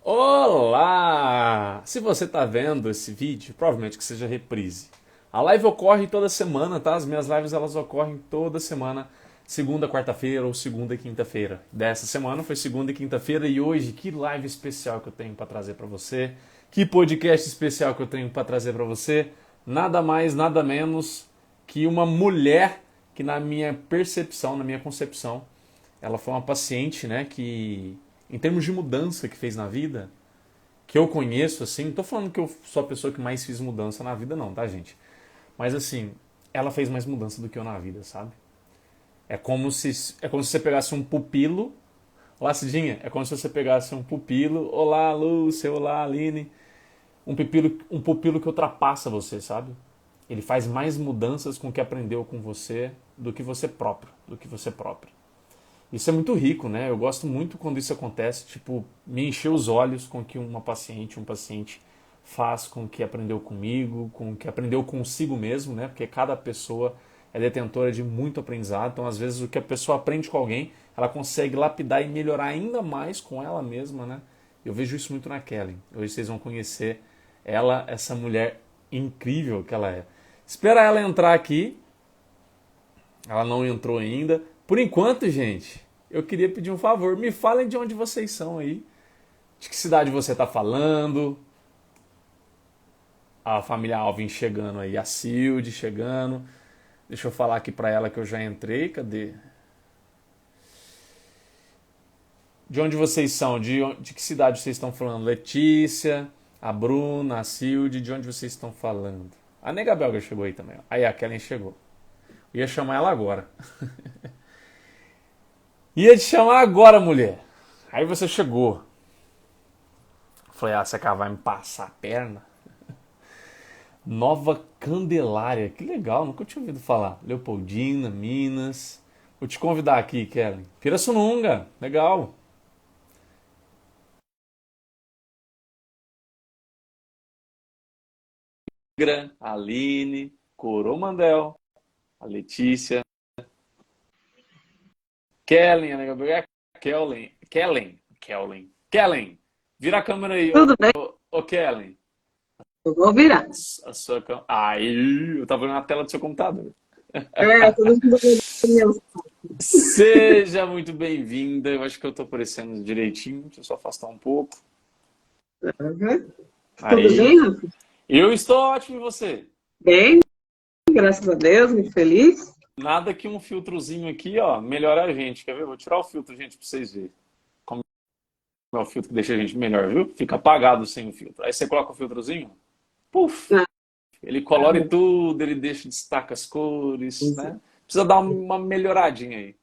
Olá! Se você está vendo esse vídeo, provavelmente que seja reprise. A live ocorre toda semana, tá? As minhas lives elas ocorrem toda semana, segunda, quarta-feira ou segunda e quinta-feira. Dessa semana foi segunda e quinta-feira e hoje que live especial que eu tenho para trazer para você? Que podcast especial que eu tenho para trazer para você? Nada mais, nada menos que uma mulher que na minha percepção, na minha concepção, ela foi uma paciente, né, que em termos de mudança que fez na vida, que eu conheço, assim, não tô falando que eu sou a pessoa que mais fiz mudança na vida, não, tá, gente? Mas, assim, ela fez mais mudança do que eu na vida, sabe? É como se você pegasse um pupilo. Olá, Cidinha. É como se você pegasse um pupilo. Olá, Lúcia. Olá, Aline. Um pupilo que ultrapassa você, sabe? Ele faz mais mudanças com o que aprendeu com você do que você próprio, do que você próprio. Isso é muito rico, né? Eu gosto muito quando isso acontece, tipo, me encher os olhos com o que um paciente faz com o que aprendeu comigo, com o que aprendeu consigo mesmo, né? Porque cada pessoa é detentora de muito aprendizado, então às vezes o que a pessoa aprende com alguém, ela consegue lapidar e melhorar ainda mais com ela mesma, né? Eu vejo isso muito na Kelly. Hoje vocês vão conhecer ela, essa mulher incrível que ela é. Espera ela entrar aqui. Ela não entrou ainda. Por enquanto, gente, eu queria pedir um favor. Me falem de onde vocês são aí. De que cidade você está falando. A família Alvin chegando aí. A Cilde chegando. Deixa eu falar aqui para ela que eu já entrei. Cadê? De onde vocês são? De que cidade vocês estão falando? Letícia, a Bruna, a Cilde. De onde vocês estão falando? A Nega Belga chegou aí também. Aí a Kellen chegou. Eu ia chamar ela agora. Ia te chamar agora, mulher. Aí você chegou. Falei, você vai me passar a perna? Nova Candelária, que legal, nunca tinha ouvido falar. Leopoldina, Minas. Vou te convidar aqui, Kelly. Pirassununga, legal. A Aline, Coromandel, a Letícia, Kellen, a Nega Belga, Kellen. Vira a câmera aí, Tudo bem? ô Kellen. Eu vou virar. A sua câmera. Aí, eu tava vendo na tela do seu computador. Tudo bem mesmo. Seja muito bem-vinda. Eu acho que eu tô aparecendo direitinho. Deixa eu só afastar um pouco. Uhum. Tudo Aí. bem, Rafa? Eu estou ótimo e você? Bem, graças a Deus, muito feliz. Nada que um filtrozinho aqui, ó, melhora a gente. Quer ver? Vou tirar o filtro, gente, pra vocês verem. Como é o filtro que deixa a gente melhor, viu? Fica apagado sem o filtro. Aí você coloca o filtrozinho, puf, Ah, ele tá colore bom. tudo, ele deixa, destaca as cores, Isso. né? Precisa dar uma melhoradinha aí.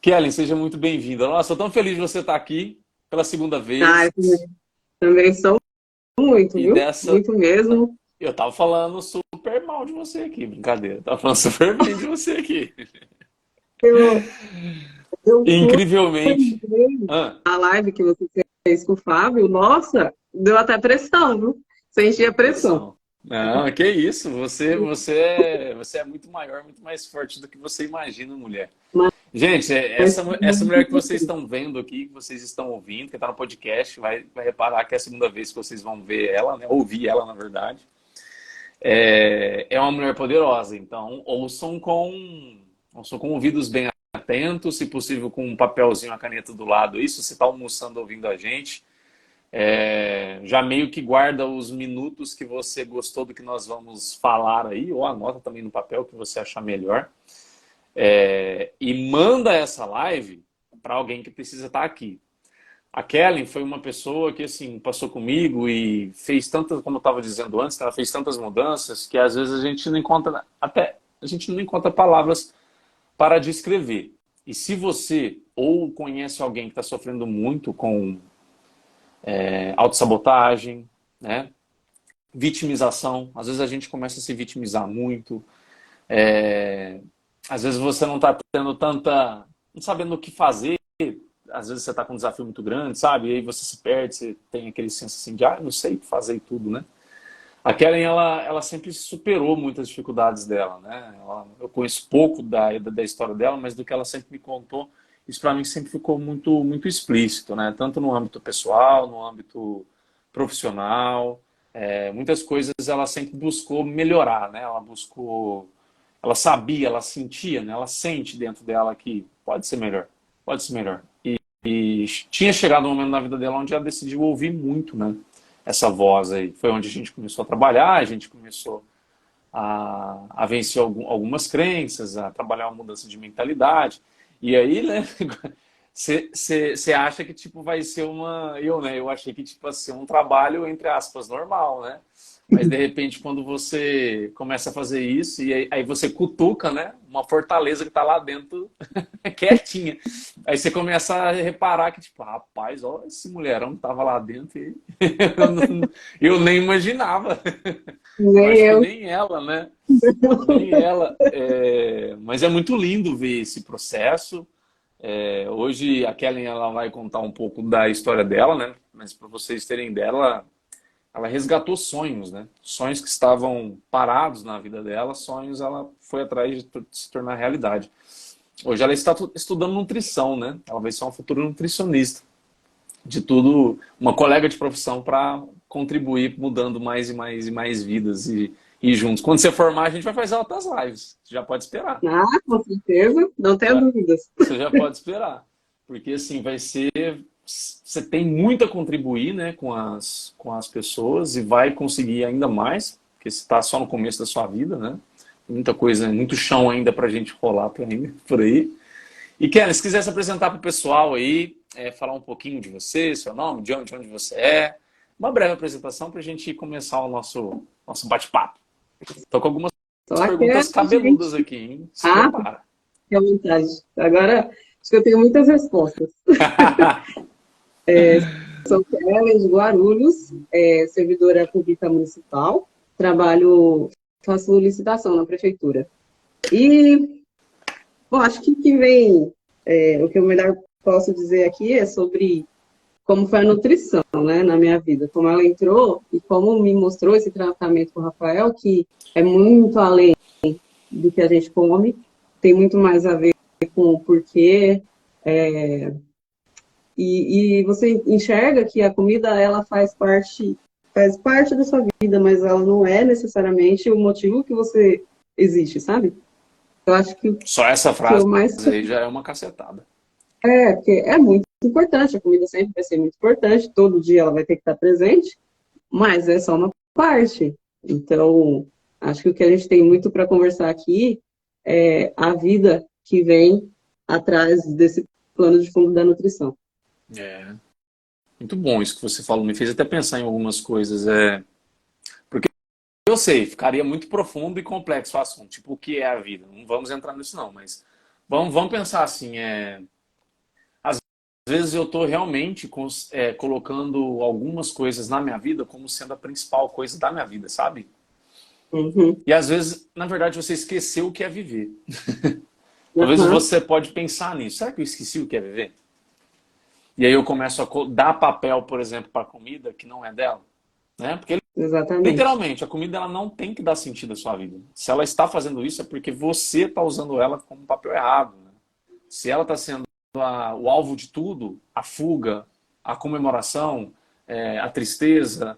Kellen, seja muito bem-vinda. Nossa, eu tô tão feliz de você estar aqui pela segunda vez. Eu também sou muito, E viu? dessa. Muito mesmo. Eu tava falando super mal de você aqui, brincadeira. Eu tava falando super bem de você aqui. Eu, eu fui Incrivelmente. Ah, a live que você fez com o Fábio, nossa, deu até pressão, viu? Senti a pressão. pressão. Não, que isso. Você é muito maior, muito mais forte do que você imagina, mulher. Gente, Mas essa mulher que vocês estão vendo aqui, que vocês estão ouvindo, que está no podcast, vai reparar que é a segunda vez que vocês vão ver ela, né? Ouvir ela, na verdade. É uma mulher poderosa, então ouçam com ouvidos bem atentos, se possível com um papelzinho, a caneta do lado. Isso, se está almoçando ouvindo a gente, já meio que guarda os minutos que você gostou do que nós vamos falar aí, ou anota também no papel o que você achar melhor. E manda essa live para alguém que precisa estar aqui. A Kellen foi uma pessoa que assim passou comigo e fez tantas, como eu estava dizendo antes, ela fez tantas mudanças que às vezes a gente não encontra até a gente não encontra palavras para descrever. E se você ou conhece alguém que está sofrendo muito com autossabotagem, né? Vitimização, às vezes a gente começa a se vitimizar muito, às vezes você não está tendo tanta, não sabendo o que fazer, às vezes você está com um desafio muito grande, sabe? E aí você se perde, você tem aquele senso assim de, não sei o que fazer e tudo, né? A Kellen, ela sempre superou muitas dificuldades dela, né? Eu conheço pouco da história dela, mas do que ela sempre me contou, Isso para mim sempre ficou muito explícito, né? Tanto no âmbito pessoal, no âmbito profissional. Muitas coisas ela sempre buscou melhorar, né? Ela buscou, ela sabia, ela sentia, né? Ela sente dentro dela que pode ser melhor, pode ser melhor. E tinha chegado um momento na vida dela onde ela decidiu ouvir muito, né? Essa voz aí. Foi onde a gente começou a trabalhar, a gente começou a vencer algumas crenças, a trabalhar uma mudança de mentalidade. E aí, né, você acha que tipo vai ser uma, né, eu achei que tipo ia ser um trabalho entre aspas normal, né? Mas de repente quando você começa a fazer isso e aí você cutuca, né, uma fortaleza que está lá dentro quietinha. Aí você começa a reparar que tipo, rapaz, ó, esse mulherão que tava lá dentro e eu nem imaginava. Eu Nem acho que eu. nem ela, né? Nem ela. Mas é muito lindo ver esse processo. Hoje a Kellen ela vai contar um pouco da história dela, né? Mas para vocês terem dela, ela resgatou sonhos, né? Sonhos que estavam parados na vida dela, sonhos ela foi atrás de se tornar realidade. Hoje ela está estudando nutrição, né? Ela vai ser uma futura nutricionista. De tudo, uma colega de profissão para contribuir mudando mais e mais e mais vidas e juntos. Quando você formar, a gente vai fazer outras lives. Você já pode esperar. Ah, com certeza, não tenha Já, dúvidas. você já pode esperar. Porque assim, vai ser. Você tem muito a contribuir, né, com as pessoas e vai conseguir ainda mais, porque você está só no começo da sua vida, né? Muita coisa, muito chão ainda para a gente rolar por aí. E Kelly, se quiser se apresentar para o pessoal aí, falar um pouquinho de você, seu nome, de onde você é, uma breve apresentação para a gente começar o nosso bate-papo. Estou com algumas Só perguntas aqui, cabeludas gente. aqui, hein? Se Ah, prepara. fique à vontade. Agora, acho que eu tenho muitas respostas. Sou Kellen de Guarulhos, servidora pública municipal, faço licitação na prefeitura. E, bom, acho que vem, o que eu melhor posso dizer aqui é sobre como foi a nutrição, né, na minha vida, como ela entrou e como me mostrou esse tratamento com o Rafael, que é muito além do que a gente come, tem muito mais a ver com o porquê, e você enxerga que a comida ela faz parte da sua vida, mas ela não é necessariamente o motivo que você existe, sabe? Eu acho que o Só essa que eu frase mais aí já é uma cacetada. porque é muito importante, a comida sempre vai ser muito importante, todo dia ela vai ter que estar presente, mas é só uma parte. Então, acho que o que a gente tem muito para conversar aqui é a vida que vem atrás desse plano de fundo da nutrição. É, muito bom isso que você falou. Me fez até pensar em algumas coisas. Porque eu sei, ficaria muito profundo e complexo o assunto. Tipo, o que é a vida? Não vamos entrar nisso não, mas vamos pensar assim. Às vezes eu estou realmente colocando algumas coisas na minha vida como sendo a principal coisa da minha vida, sabe? Uhum. E às vezes, na verdade, você esqueceu o que é viver. Talvez Uhum. você pode pensar nisso. Será que eu esqueci o que é viver? E aí eu começo a dar papel, por exemplo, para a comida que não é dela, né? Porque Exatamente. literalmente a comida ela não tem que dar sentido à sua vida. Se ela está fazendo isso é porque você está usando ela como um papel errado, né? Se ela está sendo o alvo de tudo, a fuga, a comemoração, a tristeza,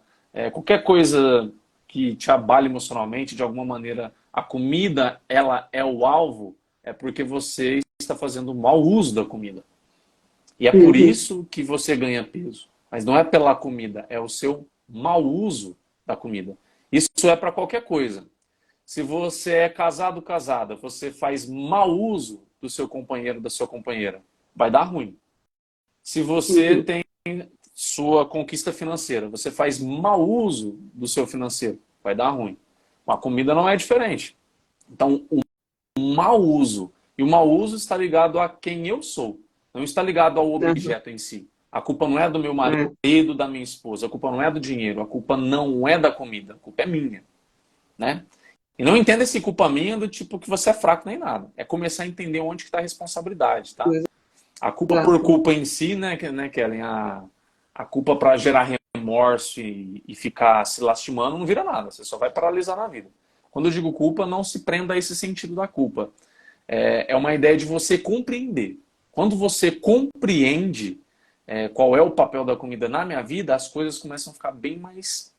qualquer coisa que te abale emocionalmente, de alguma maneira, a comida ela é o alvo, é porque você está fazendo um mau uso da comida. E é por Uhum. isso que você ganha peso. Mas não é pela comida, é o seu mau uso da comida. Isso é para qualquer coisa. Se você é casado, casada, você faz mau uso do seu companheiro, da sua companheira, vai dar ruim. Se você Uhum. tem sua conquista financeira, você faz mau uso do seu financeiro, vai dar ruim. A comida não é diferente. Então, o mau uso. E o mau uso está ligado a quem eu sou. Não está ligado ao Uhum. objeto em si. A culpa não é do meu É, marido, da minha esposa. A culpa não é do dinheiro. A culpa não é da comida. A culpa é minha, né? E não entenda esse culpa minha do tipo que você é fraco nem nada. É começar a entender onde que está a responsabilidade, tá? A culpa por exato. culpa em si, né, Kellen? A culpa para gerar remorso e ficar se lastimando não vira nada. Você só vai paralisar na vida. Quando eu digo culpa, não se prenda a esse sentido da culpa. É uma ideia de você compreender. Quando você compreende qual é o papel da comida na minha vida, as coisas começam a ficar bem mais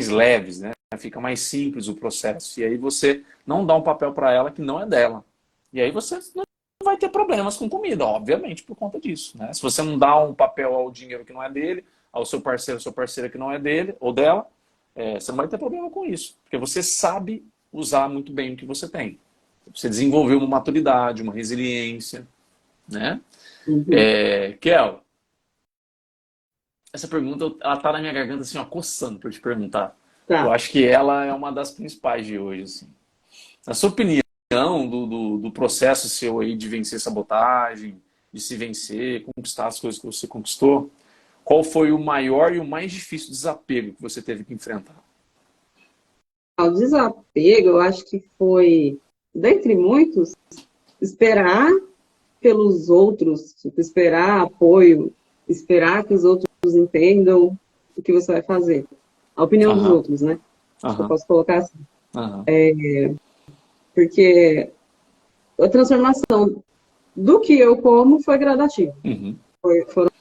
leves, né? Fica mais simples o processo. E aí você não dá um papel para ela que não é dela. E aí você não vai ter problemas com comida, obviamente, por conta disso, né? Se você não dá um papel ao dinheiro que não é dele, ao seu parceiro, sua parceira que não é dele ou dela, você não vai ter problema com isso. Porque você sabe usar muito bem o que você tem. Você desenvolveu uma maturidade, uma resiliência, né? Kel, essa pergunta, ela tá na minha garganta assim, ó, coçando pra eu te perguntar. Eu Tá. acho que ela é uma das principais de hoje, assim. Na sua opinião, do processo seu aí de vencer sabotagem, de se vencer, conquistar as coisas que você conquistou, qual foi o maior e o mais difícil desapego que você teve que enfrentar? O desapego, eu acho que foi, dentre muitos, esperar pelos outros, tipo, esperar apoio, esperar que os outros entendam o que você vai fazer. A opinião dos Aham, outros, né? Acho que eu aham, posso colocar assim. aham. Porque a transformação do que eu como foi gradativa. Uhum. Foram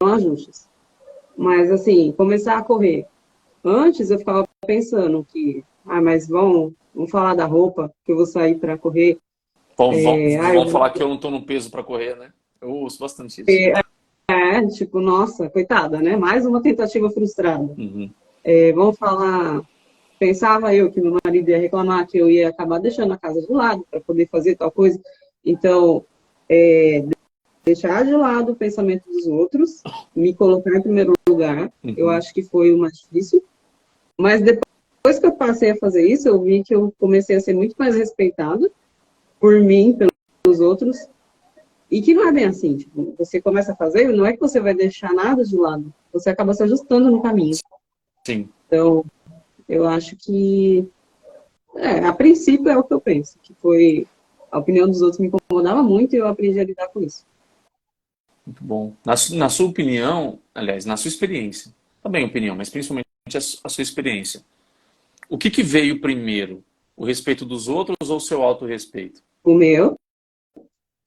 ajustes. Mas, assim, começar a correr. Antes eu ficava pensando que, mas vamos falar da roupa, que eu vou sair para correr. Eu Vão vou falar que eu não tô no peso para correr, né? Eu ouço bastante isso. tipo, nossa, coitada, né? Mais uma tentativa frustrada. Uhum. Vamos falar. Pensava eu que meu marido ia reclamar que eu ia acabar deixando a casa de lado para poder fazer tal coisa. Então, deixar de lado o pensamento dos outros, me colocar em primeiro lugar, eu Uhum. acho que foi o mais difícil. Mas depois que eu passei a fazer isso, eu vi que eu comecei a ser muito mais respeitada por mim, pelos outros, e que não é bem assim. Tipo, você começa a fazer, não é que você vai deixar nada de lado, você acaba se ajustando no caminho. Sim, Então, eu acho que, a princípio é o que eu penso, que foi a opinião dos outros me incomodava muito e eu aprendi a lidar com isso. muito bom. Na sua opinião, aliás, na sua experiência, também opinião, mas principalmente a sua experiência, o que veio primeiro? O respeito dos outros ou o seu autorrespeito? O meu,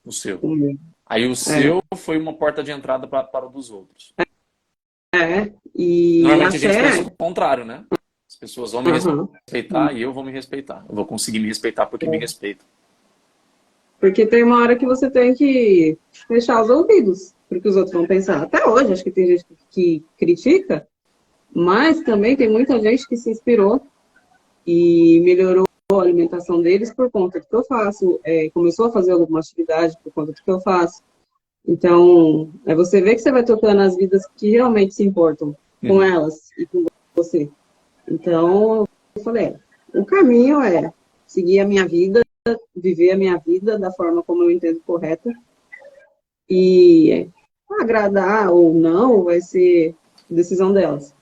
O seu. o meu. Aí o É, seu foi uma porta de entrada para o dos outros. e Normalmente a gente pensa até. o contrário, né? As pessoas vão me Uhum. respeitar e eu vou me respeitar. Eu vou conseguir me respeitar porque me respeitam. Porque tem uma hora que você tem que fechar os ouvidos para o que os outros vão pensar. Até hoje, acho que tem gente que critica, mas também tem muita gente que se inspirou e melhorou a alimentação deles por conta do que eu faço, começou a fazer alguma atividade por conta do que eu faço. Então, você vê que você vai tocando as vidas que realmente se importam com Uhum. elas e com você. Então, eu falei, o caminho é seguir a minha vida, viver a minha vida da forma como eu entendo correta. E agradar ou não vai ser decisão delas.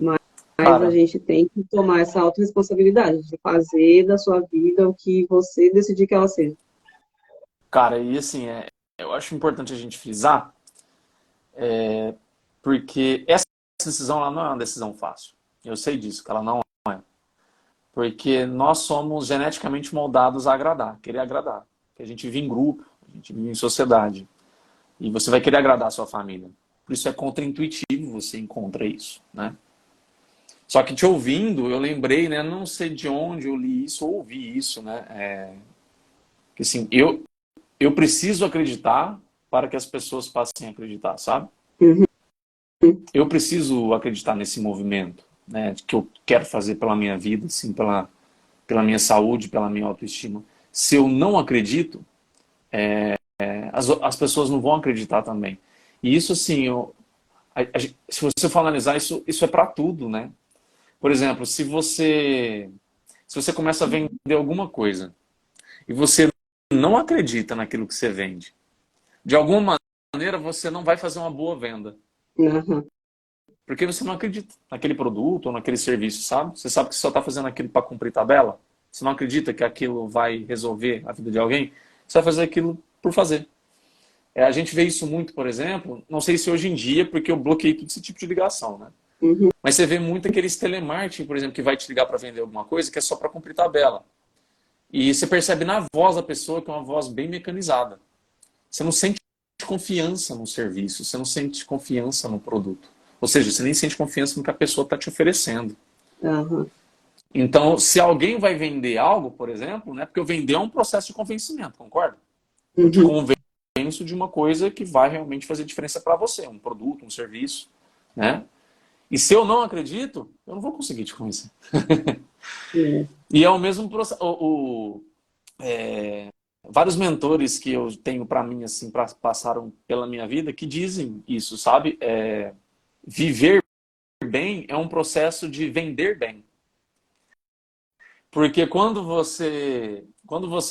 Mas a Cara, gente tem que tomar essa autorresponsabilidade de fazer da sua vida o que você decidir que ela seja. cara, e assim, eu acho importante a gente frisar, porque essa decisão ela não é uma decisão fácil. Eu sei disso, que ela não é. Porque nós somos geneticamente moldados a agradar, querer agradar. Porque a gente vive em grupo, a gente vive em sociedade. E você vai querer agradar a sua família. Por isso é contraintuitivo você encontra isso, né? Só que te ouvindo, eu lembrei, né? Não sei de onde eu li isso ou ouvi isso, né? Que assim, eu preciso acreditar para que as pessoas passem a acreditar, sabe? Uhum. Eu preciso acreditar nesse movimento, né? Que eu quero fazer pela minha vida, assim, pela minha saúde, pela minha autoestima. Se eu não acredito, as pessoas não vão acreditar também. E isso, assim, se você for analisar, isso é para tudo, né? Por exemplo, se você começa a vender alguma coisa e você não acredita naquilo que você vende, de alguma maneira você não vai fazer uma boa venda. Uhum. Porque você não acredita naquele produto ou naquele serviço, sabe? Você sabe que você só está fazendo aquilo para cumprir tabela. Você não acredita que aquilo vai resolver a vida de alguém. Você vai fazer aquilo por fazer. A gente vê isso muito, por exemplo, não sei se hoje em dia, porque eu bloqueei todo esse tipo de ligação, né? Uhum. Mas você vê muito aqueles telemarketing, por exemplo, que vai te ligar para vender alguma coisa que é só para cumprir tabela. E você percebe na voz da pessoa que é uma voz bem mecanizada. você não sente confiança no serviço, você não sente confiança no produto. Ou seja, você nem sente confiança no que a pessoa está te oferecendo. Aham. Então, se alguém vai vender algo, por exemplo, né, porque eu vender é um processo de convencimento, concorda? Eu te Uhum. convenço de uma coisa que vai realmente fazer diferença para você, um produto, um serviço, né? E se eu não acredito, eu não vou conseguir te convencer. É. E é o mesmo processo. Vários mentores que eu tenho para mim, assim, passaram pela minha vida, que dizem isso, sabe? Viver bem é um processo de vender bem. Porque quando você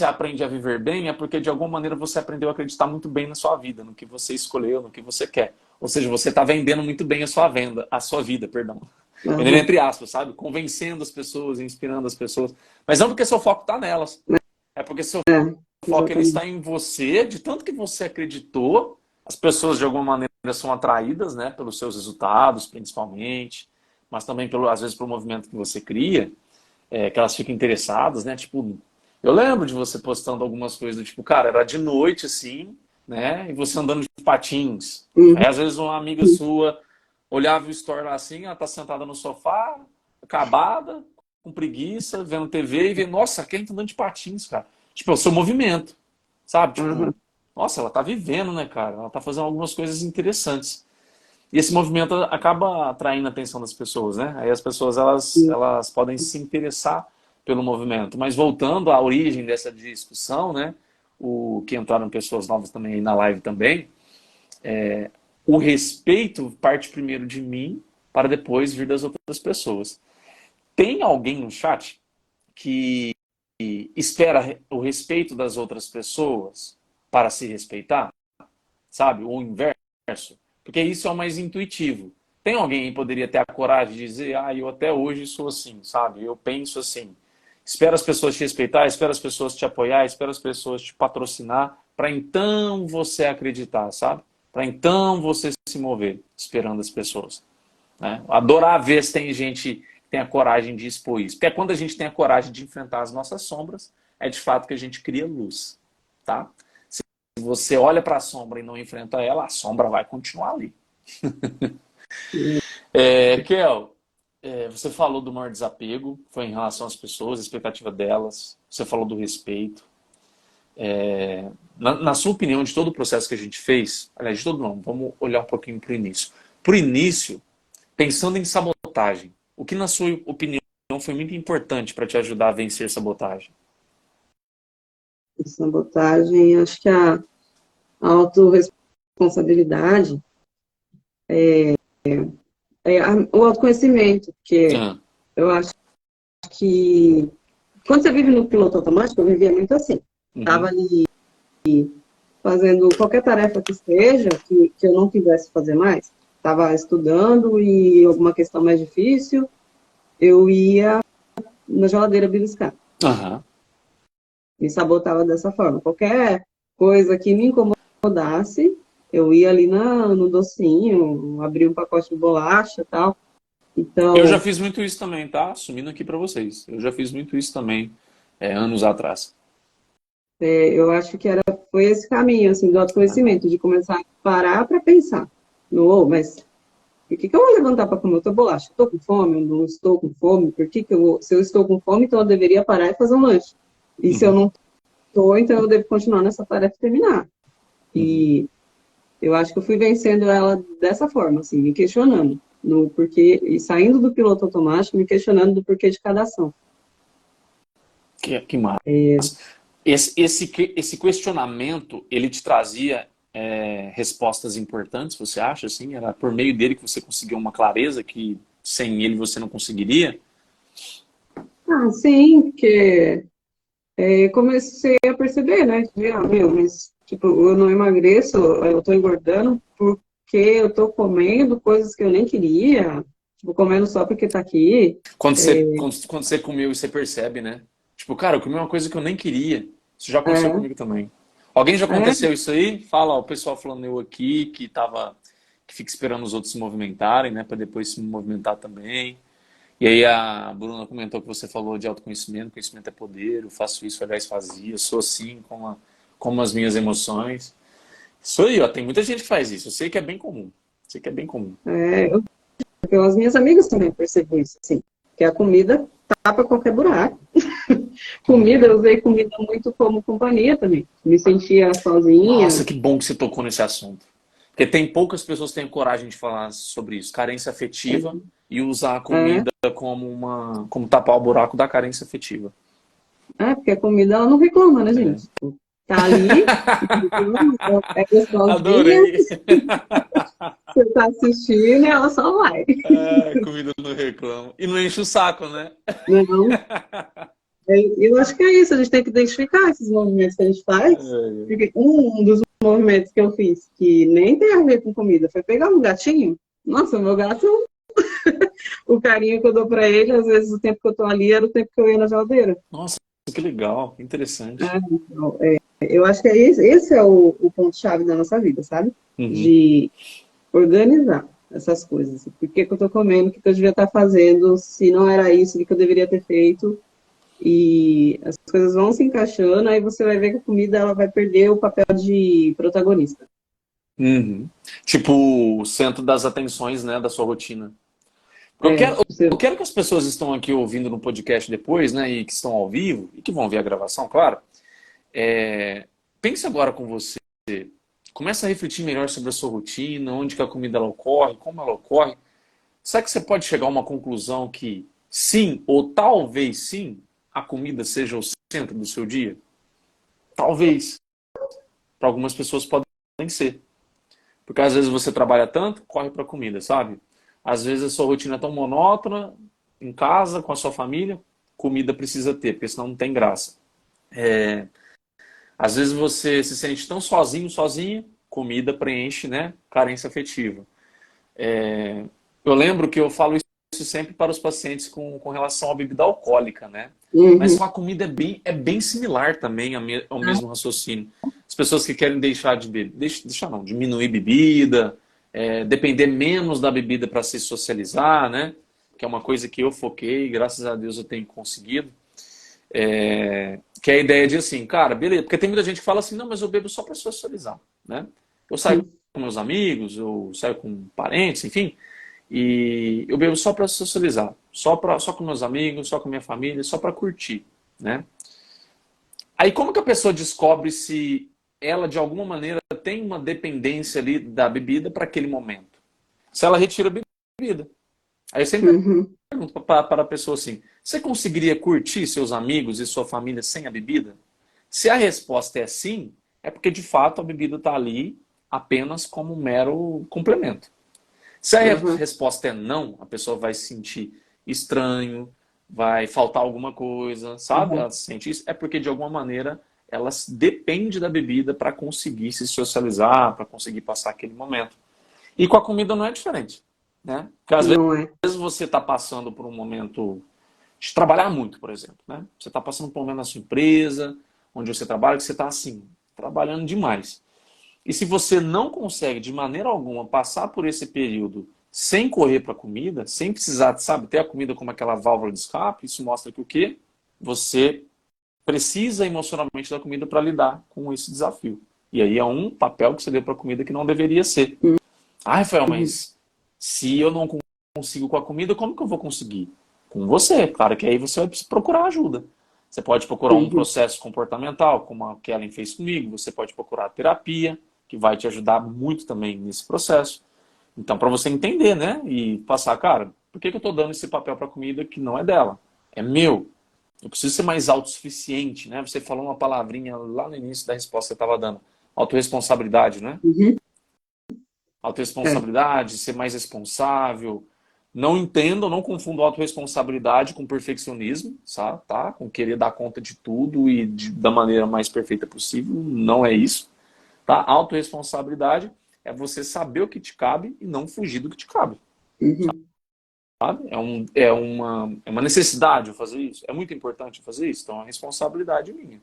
aprende a viver bem, é porque de alguma maneira você aprendeu a acreditar muito bem na sua vida, no que você escolheu, no que você quer. Ou seja, você está vendendo muito bem a sua vida, perdão. Vendendo Aham. entre aspas, sabe? Convencendo as pessoas, inspirando as pessoas. Mas não porque seu foco está nelas. É porque seu É, foco ele exatamente. está em você, de tanto que você acreditou, as pessoas de alguma maneira são atraídas, né, pelos seus resultados, principalmente, mas também às vezes pelo movimento que você cria, que elas ficam interessadas, né? Tipo, eu lembro de você postando algumas coisas do tipo, cara, era de noite assim, né? E você andando de patins. Uhum. Aí às vezes uma amiga sua olhava o story lá assim, ela tá sentada no sofá, acabada, com preguiça, vendo TV e vê, nossa, quem tá andando de patins, cara? Tipo, é o seu movimento, sabe? Aham. Tipo, nossa, ela tá vivendo, né, cara? Ela tá fazendo algumas coisas interessantes. E esse movimento acaba atraindo a atenção das pessoas, né? Aí as pessoas elas podem se interessar pelo movimento. Mas voltando à origem dessa discussão, né? O que entraram pessoas novas também aí na live também, o respeito parte primeiro de mim para depois vir das outras pessoas. Tem alguém no chat que espera o respeito das outras pessoas para se respeitar? Sabe? O inverso. Porque isso é o mais intuitivo. Tem alguém que poderia ter a coragem de dizer, eu até hoje sou assim, sabe? Eu penso assim. Espero as pessoas te respeitar, espero as pessoas te apoiar, espero as pessoas te patrocinar, para então você acreditar, sabe? Para então você se mover, esperando as pessoas. Né? Adorar ver se tem gente que tem a coragem de expor isso. Porque é quando a gente tem a coragem de enfrentar as nossas sombras, é de fato que a gente cria luz. Tá? Se você olha para a sombra e não enfrenta ela, a sombra vai continuar ali. Kel, você falou do maior desapego, foi em relação às pessoas, a expectativa delas, você falou do respeito. Na sua opinião, de todo o processo que a gente fez, aliás, de todo não, vamos olhar um pouquinho para o início. Para o início, pensando em sabotagem, o que na sua opinião foi muito importante para te ajudar a vencer sabotagem? Sabotagem, acho que a autorresponsabilidade, o autoconhecimento, porque Ah, eu acho que quando você vive no piloto automático, eu vivia muito assim. Estava uhum, ali fazendo qualquer tarefa que seja, que eu não quisesse fazer mais. Estava estudando e alguma questão mais difícil, eu ia na geladeira beliscar. aham. Me sabotava dessa forma. Qualquer coisa que me incomodasse, eu ia ali no docinho, abria um pacote de bolacha e tal. Eu já Então, fiz muito isso também, tá? Assumindo aqui para vocês. Eu já fiz muito isso também, anos atrás. eu acho que foi esse caminho, assim, do autoconhecimento, de começar a parar para pensar. No, mas por que eu vou levantar para comer outra bolacha? Estou com fome? Eu não estou com fome? Por que eu vou? Se eu estou com fome, então eu deveria parar e fazer um lanche. E se eu Uhum, não estou, então eu devo continuar nessa tarefa e terminar. uhum. E eu acho que eu fui vencendo ela dessa forma, assim, me questionando no porquê, e saindo do piloto automático, me questionando do porquê de cada ação. Que massa. Esse questionamento, ele te trazia respostas importantes, você acha? Assim? Era por meio dele que você conseguiu uma clareza que sem ele você não conseguiria? Ah, sim, porque comecei a perceber, né? Meu, mas, tipo, eu não emagreço, eu tô engordando porque eu tô comendo coisas que eu nem queria, tipo, comendo só porque tá aqui. Quando você comeu e você percebe, né? Tipo, cara, eu comi uma coisa que eu nem queria. Isso já aconteceu É, comigo também. Alguém já é, aconteceu isso aí? Fala, ó, o pessoal falando eu aqui, que fica esperando os outros se movimentarem, né? Pra depois se movimentar também. E aí a Bruna comentou que você falou de autoconhecimento, conhecimento é poder, eu faço isso, aliás fazia, sou assim como as minhas emoções. Isso aí, ó, tem muita gente que faz isso. Eu sei que é bem comum. Sei que é bem comum. As minhas amigas também percebem isso, assim, que a comida tapa qualquer buraco. Comida, eu usei comida muito como companhia também. Me sentia Nossa, sozinha. que bom que você tocou nesse assunto. Porque tem poucas pessoas que têm coragem de falar sobre isso. Carência afetiva e usar a É, comida como tapar o buraco da carência afetiva. porque a comida ela não reclama, né, É. gente? Tá ali, é gostosinha, Adorei. você tá assistindo e ela só vai. Ah, comida não reclama. E não enche o saco, né? Não, eu acho que é isso, a gente tem que identificar esses movimentos que a gente faz. Porque um dos movimentos que eu fiz, que nem tem a ver com comida, foi pegar um gatinho. Nossa, o meu gato, o carinho que eu dou pra ele, às vezes o tempo que eu tô ali era o tempo que eu ia na geladeira. Nossa, que legal, que interessante. Então, eu acho que esse é o ponto-chave da nossa vida, sabe? Uhum. De organizar essas coisas. Por que que eu tô comendo? O que que eu devia estar fazendo? Se não era isso, o que que eu deveria ter feito? E as coisas vão se encaixando, aí você vai ver que a comida ela vai perder o papel de protagonista. Uhum. Tipo, o centro das atenções, né, da sua rotina. Eu quero, eu Você, quero que as pessoas que estão aqui ouvindo no podcast depois, né, e que estão ao vivo, e que vão ver a gravação, claro, pense agora com você. Começa a refletir melhor sobre a sua rotina, onde que a comida ela ocorre, como ela ocorre. Será que você pode chegar a uma conclusão que sim, ou talvez sim, a comida seja o centro do seu dia? Talvez. Para algumas pessoas podem ser. Porque às vezes você trabalha tanto, corre para a comida, sabe? Às vezes a sua rotina é tão monótona, em casa, com a sua família, comida precisa ter, porque senão não tem graça. Às vezes você se sente tão sozinho, sozinha, comida preenche, né? Carência afetiva. Eu lembro que eu falo isso sempre para os pacientes com relação à bebida alcoólica, né? Mas uhum, com a comida é bem similar também ao mesmo raciocínio. As pessoas que querem deixar de beber, deixar não, diminuir bebida, depender menos da bebida para se socializar, né? Que é uma coisa que eu foquei, graças a Deus eu tenho conseguido. Que é a ideia de assim, cara, beleza, porque tem muita gente que fala assim, não, mas eu bebo só para socializar, né? Eu saio sim, com meus amigos, eu saio com parentes, enfim, e eu bebo só para socializar, só com meus amigos, só com minha família, só para curtir, né? Aí como que a pessoa descobre se ela de alguma maneira tem uma dependência ali da bebida para aquele momento? Se ela retira a bebida. Aí eu sempre uhum, pergunto para a pessoa assim: você conseguiria curtir seus amigos e sua família sem a bebida? Se a resposta é sim, é porque de fato a bebida está ali apenas como um mero complemento. Se a uhum, resposta é não, a pessoa vai se sentir estranho, vai faltar alguma coisa, sabe? uhum, Ela se sente isso, é porque de alguma maneira ela depende da bebida para conseguir se socializar, para conseguir passar aquele momento. E com a comida não é diferente, né? Porque às não é. vezes você está passando por um momento de trabalhar muito, por exemplo, né? Você está passando por um momento na sua empresa, onde você trabalha, que você está assim, trabalhando demais. E se você não consegue, de maneira alguma, passar por esse período sem correr para a comida, sem precisar, sabe, ter a comida como aquela válvula de escape, isso mostra que o quê? Você precisa emocionalmente da comida para lidar com esse desafio. E aí é um papel que você deu para a comida que não deveria ser. Ah, Rafael, Uhum, mas se eu não consigo com a comida, como que eu vou conseguir? Com você. Claro que aí você vai procurar ajuda. Você pode procurar um uhum, processo comportamental, como a Kellen fez comigo. Você pode procurar terapia, que vai te ajudar muito também nesse processo. Então, para você entender, né? E passar, cara, por que eu estou dando esse papel para a comida que não é dela? É meu. Eu preciso ser mais autossuficiente, né? Você falou uma palavrinha lá no início da resposta que você estava dando. Autoresponsabilidade, né? uhum, é, Autoresponsabilidade, ser mais responsável. Não entendo, não confundo autorresponsabilidade com perfeccionismo, sabe? Tá? Com querer dar conta de tudo e da maneira mais perfeita possível. Não é isso. Tá? Autorresponsabilidade é você saber o que te cabe e não fugir do que te cabe. uhum, Sabe? É uma necessidade eu fazer isso. É muito importante eu fazer isso. Então é uma responsabilidade minha.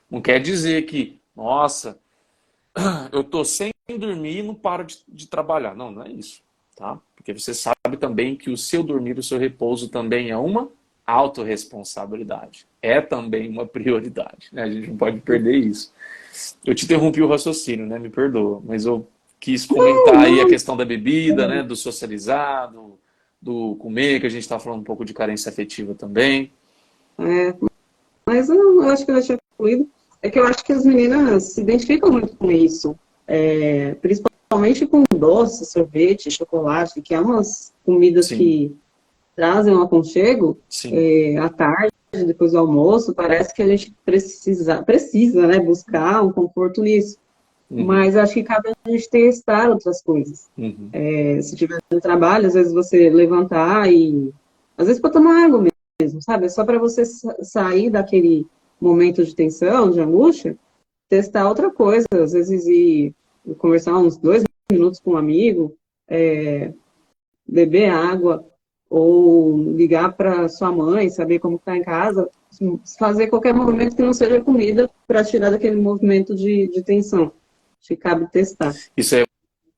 Não quer dizer que, nossa, eu tô sem dormir e não paro de trabalhar. Não, não é isso, tá? Porque você sabe também que o seu dormir, o seu repouso também é uma autorresponsabilidade. É também uma prioridade, né? A gente não pode perder isso. Eu te interrompi o raciocínio, né? Me perdoa, mas eu quis comentar aí a questão da bebida, né? Do socializar, do comer, que a gente está falando um pouco de carência afetiva também. É, mas eu acho que eu já tinha concluído. É que eu acho que as meninas se identificam muito com isso. Principalmente com doce, sorvete, chocolate, que é umas comidas Sim, que trazem um aconchego sim. à tarde, depois do almoço. Parece que a gente precisa, né, buscar um conforto nisso. Uhum, Mas acho que cabe a gente testar outras coisas. uhum, Se tiver no trabalho, às vezes você levantar e... Às vezes para tomar água mesmo, sabe? É só para você sair daquele momento de tensão, de angústia, testar outra coisa. Às vezes ir conversar uns 2 minutos com um amigo, beber água, ou ligar para sua mãe, saber como está em casa, fazer qualquer movimento que não seja comida para tirar daquele movimento de tensão. Acho que cabe testar. Isso é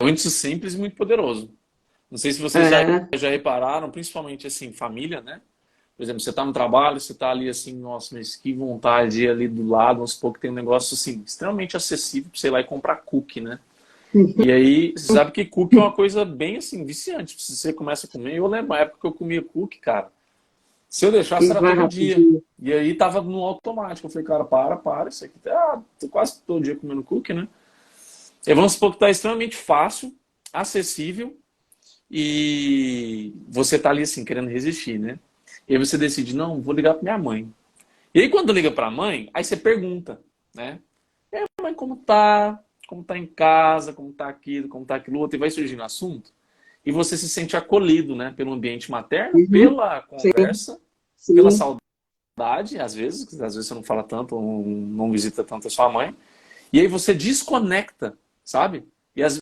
muito simples e muito poderoso. Não sei se vocês É, já repararam, principalmente assim, família, né? Por exemplo, você está no trabalho, você está ali assim, nossa, mas que vontade ali do lado, vamos supor que tem um negócio assim, extremamente acessível para você ir lá e comprar cookie, né? E aí, você sabe que cookie é uma coisa bem assim, viciante. Se você começa a comer, eu lembro a época que eu comia cookie, cara. Se eu deixasse, e era vai todo dia. rapidinho. E aí tava no automático. Eu falei, cara, para, isso aqui tá. Tô quase todo dia comendo cookie, né? E vamos supor que tá extremamente fácil, acessível, e você tá ali assim, querendo resistir, né? E aí você decide, não, vou ligar pra minha mãe. E aí quando liga pra mãe, aí você pergunta, né? Mãe, como tá? Como tá em casa? Como tá aquilo? Como tá aquilo outro? E vai surgindo assunto. E você se sente acolhido, né? Pelo ambiente materno, Uhum, pela sim, conversa, pela sim. saudade, às vezes você não fala tanto, não visita tanto a sua mãe. E aí você desconecta, sabe? E às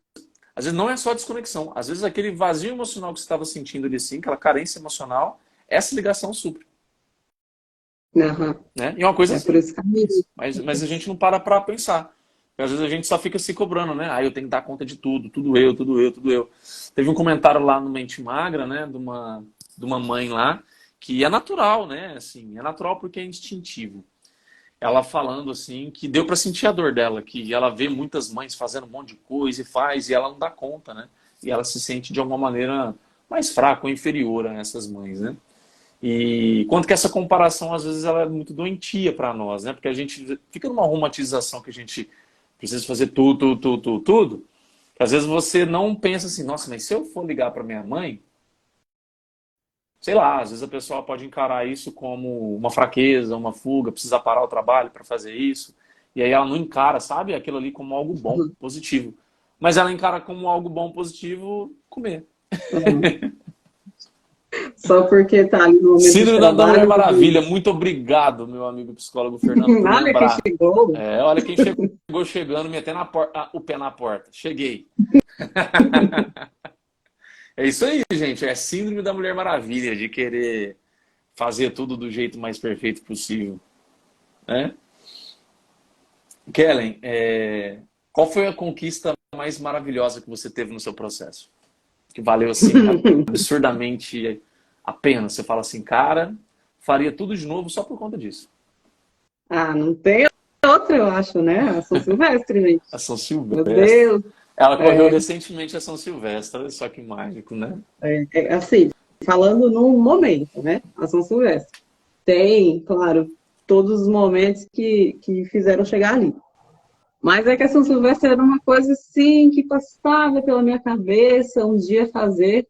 vezes não é só desconexão. Às vezes aquele vazio emocional que você estava sentindo ali sim, aquela carência emocional, essa ligação supre, Aham. né? E é uma coisa É por simples, esse caminho. mas a gente não para pensar. Porque às vezes a gente só fica se cobrando, né? Ah, eu tenho que dar conta de tudo, tudo eu, tudo eu, tudo eu. Teve um comentário lá no Mente Magra, né, de uma mãe lá, que é natural, né? Assim, é natural porque é instintivo. Ela falando assim que deu para sentir a dor dela, que ela vê muitas mães fazendo um monte de coisa e faz e ela não dá conta, né? E ela se sente de alguma maneira mais fraca ou inferior a essas mães, né? E quanto que essa comparação às vezes ela é muito doentia para nós, né? Porque a gente fica numa romantização que a gente precisa fazer tudo. Que às vezes você não pensa assim, nossa, mas se eu for ligar para minha mãe, sei lá, às vezes a pessoa pode encarar isso como uma fraqueza, uma fuga, precisa parar o trabalho para fazer isso. E aí ela não encara, sabe, aquilo ali como algo bom, Uhum. positivo. Mas ela encara como algo bom, positivo, comer. É. Só porque tá ali no momento de Síndrome da Mulher trabalho. Maravilha, muito obrigado, meu amigo psicólogo Fernando, por Olha quem lembrar. chegou. É, olha quem chegou chegando, metendo o pé na porta. Cheguei. É isso aí, gente. É síndrome da Mulher Maravilha, de querer fazer tudo do jeito mais perfeito possível, né? Kellen, qual foi a conquista mais maravilhosa que você teve no seu processo? Que valeu assim absurdamente a pena. Você fala assim, cara, faria tudo de novo só por conta disso. Ah, não tem outra, eu acho, né? A São Silvestre, gente. A São Meu Silvestre. Deus. Ela correu É, recentemente a São Silvestre, olha só que mágico, né? assim, falando num momento, né? A São Silvestre. Tem, claro, todos os momentos que fizeram chegar ali. Mas é que a São Silvestre era uma coisa assim que passava pela minha cabeça um dia fazer.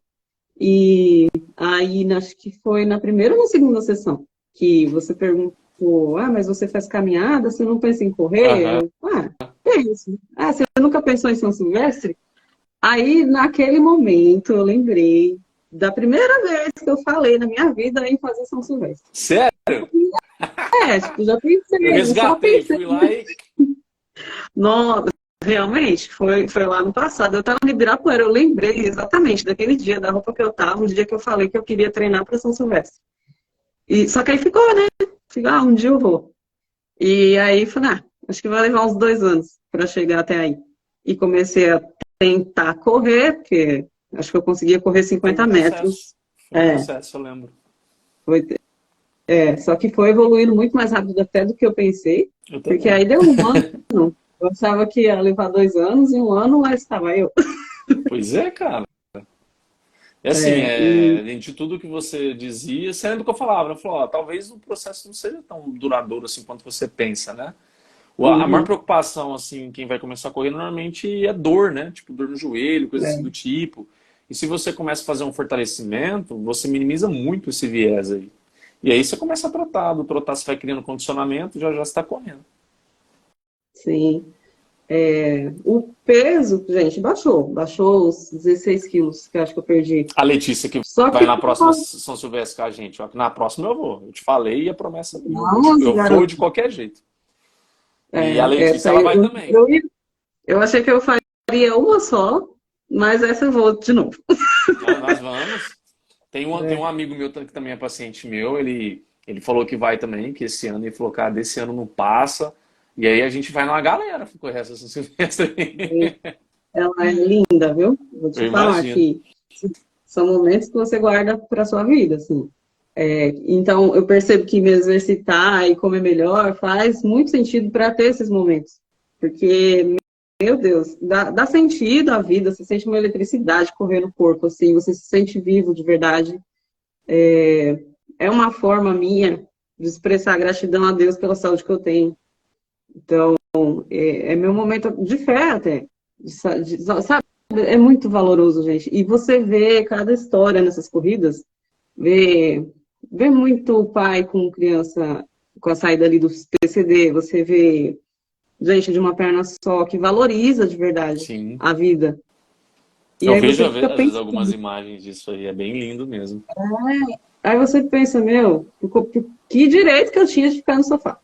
E aí, acho que foi na primeira ou na segunda sessão que você perguntou: ah, mas você faz caminhada? Você não pensa em correr? Aham. Eu, penso. Ah, você nunca pensou em São Silvestre? Aí, naquele momento, eu lembrei da primeira vez que eu falei na minha vida em fazer São Silvestre. Sério? Tipo, já Eu pensei, eu só resgatei, pensei. fui lá e. Nossa, realmente, foi lá no passado. Eu estava no Ibirapuera, eu lembrei exatamente daquele dia, da roupa que eu estava, o dia que eu falei que eu queria treinar para São Silvestre. Só que aí ficou, né? Ficou, um dia eu vou. E aí falei, acho que vai levar uns 2 anos para chegar até aí. E comecei a tentar correr, porque acho que eu conseguia correr Foi um 50 processo. metros. Foi um É, processo, eu lembro. foi, só que foi evoluindo muito mais rápido até do que eu pensei, Eu porque também. aí deu um ano. Eu achava que ia levar 2 anos, e 1 ano lá estava eu. Pois é, cara. É assim, É, e de tudo que você dizia, você lembra que eu falava, né? Eu falava, ó, talvez o processo não seja tão duradouro assim quanto você pensa, né? A maior uhum, preocupação, assim, quem vai começar a correr normalmente é dor, né? Tipo, dor no joelho, coisa assim do é, tipo. E se você começa a fazer um fortalecimento, você minimiza muito esse viés aí. E aí você começa a trotar, do trotar você vai criando condicionamento, já já está correndo. sim. O peso, gente, baixou os 16 quilos que eu acho que eu perdi. A Letícia que Só vai que, na próxima São Silvestre com a gente, ó, que na próxima eu vou. Eu te falei e a promessa é minha, vamos, eu vou de garoto, qualquer jeito. E a Letícia, essa ela aí vai também. eu achei que eu faria uma só, mas essa eu vou de novo. Nós vamos. Tem um É. amigo meu que também é paciente meu, ele falou que vai também, que esse ano, ele falou, cara, desse ano não passa. E aí a gente vai numa galera correr essa São Silvestre aí. Ela é linda, viu? Vou Eu te falar imagino. que são momentos que você guarda para sua vida, assim. Então, eu percebo que me exercitar e comer melhor faz muito sentido para ter esses momentos. Porque, meu Deus, dá sentido à vida, você sente uma eletricidade correr no corpo, assim, você se sente vivo de verdade. É uma forma minha de expressar gratidão a Deus pela saúde que eu tenho. Então, é meu momento de fé até. Sabe, é muito valoroso, gente. E você vê cada história nessas corridas, vê, vê muito pai com criança com a saída ali do PCD, você vê gente de uma perna só que valoriza de verdade Sim. a vida. E Eu aí vejo você fica às vezes algumas pensando, imagens disso aí, é bem lindo mesmo. aí você pensa, meu, que direito que eu tinha de ficar no sofá?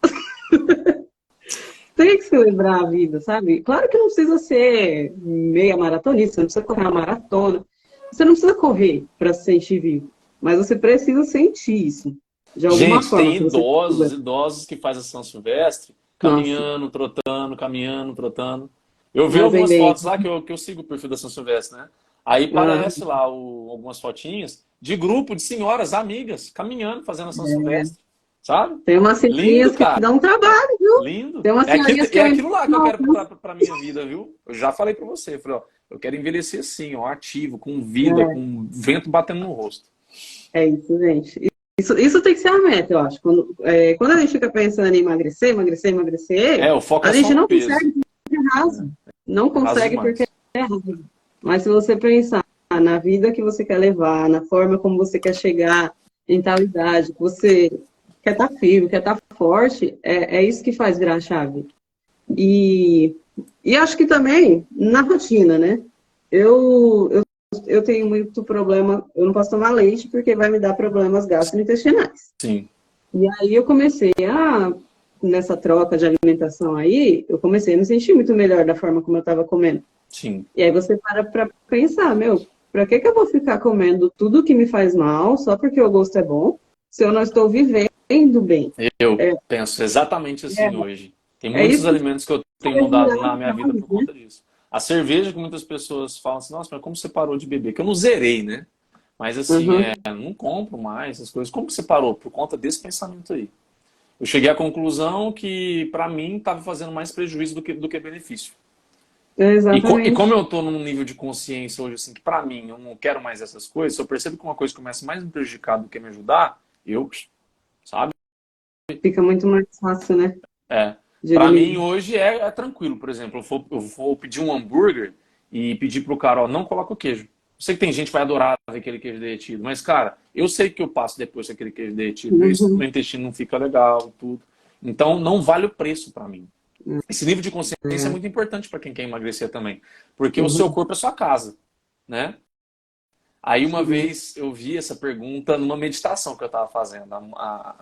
Tem que celebrar a vida, sabe? Claro que não precisa ser meia maratonista, você não precisa correr uma maratona, você não precisa correr para se sentir vivo, mas você precisa sentir isso, de alguma Gente, forma, tem se você idosos, precisa. idosos que fazem a São Silvestre Nossa, caminhando, trotando. Eu vi fazem algumas bem. fotos lá que eu sigo o perfil da São Silvestre, né? Aí Ah, parece lá algumas fotinhas de grupo de senhoras, amigas, caminhando, fazendo a São Silvestre, sabe? tem umas Lindo, senhorinhas que cara. dão um trabalho, viu? Lindo. Tem umas senhorinhas que É eu aquilo lá que eu não, quero pra minha vida, viu? Eu já falei pra você, falei, ó, eu quero envelhecer assim, ó, ativo, com vida, com vento batendo no rosto. é isso, gente. Isso tem que ser a meta, eu acho. Quando a gente fica pensando em emagrecer, emagrecer, É, emagrecer, o foco a é só gente no não peso. consegue porque é raso. Não Raso consegue porque demais. é raso. Mas se você pensar na vida que você quer levar, na forma como você quer chegar, em tal idade, que você quer estar firme, quer estar forte, é isso que faz virar a chave. E, e acho que também na rotina, né? Eu tenho muito problema, eu não posso tomar leite porque vai me dar problemas gastrointestinais. Sim, E aí nessa troca de alimentação aí, eu comecei a me sentir muito melhor da forma como eu estava comendo. sim. E aí você para pensar, meu, para que eu vou ficar comendo tudo que me faz mal só porque o gosto é bom, se eu não estou vivendo bem? Eu É, penso exatamente assim hoje. Tem é muitos isso que alimentos que eu tenho faz mudado virar na minha a vida chave, por né? conta disso. A cerveja, que muitas pessoas falam assim, nossa, mas como você parou de beber? Que eu não zerei, né? Mas assim, Uhum. não compro mais essas coisas. Como que você parou? Por conta desse pensamento aí. Eu cheguei à conclusão que, pra mim, estava fazendo mais prejuízo do que benefício. E como Exatamente. eu tô num nível de consciência hoje, assim, que pra mim eu não quero mais essas coisas, se eu percebo que uma coisa começa mais a me prejudicar do que me ajudar, sabe? Fica muito mais fácil, né? É. De Pra mim eliminar. hoje é tranquilo. Por exemplo, eu vou pedir um hambúrguer e pedir pro cara, ó, não coloca o queijo. Eu sei que tem gente que vai adorar ver aquele queijo derretido, mas, cara, eu sei que eu passo depois com aquele queijo derretido, meu Uhum. intestino não fica legal e tudo. Então, não vale o preço pra mim. Esse nível de consciência é É. muito importante pra quem quer emagrecer também, porque o seu Uhum. corpo é sua casa, né? Aí uma Sim. vez eu vi essa pergunta numa meditação que eu estava fazendo,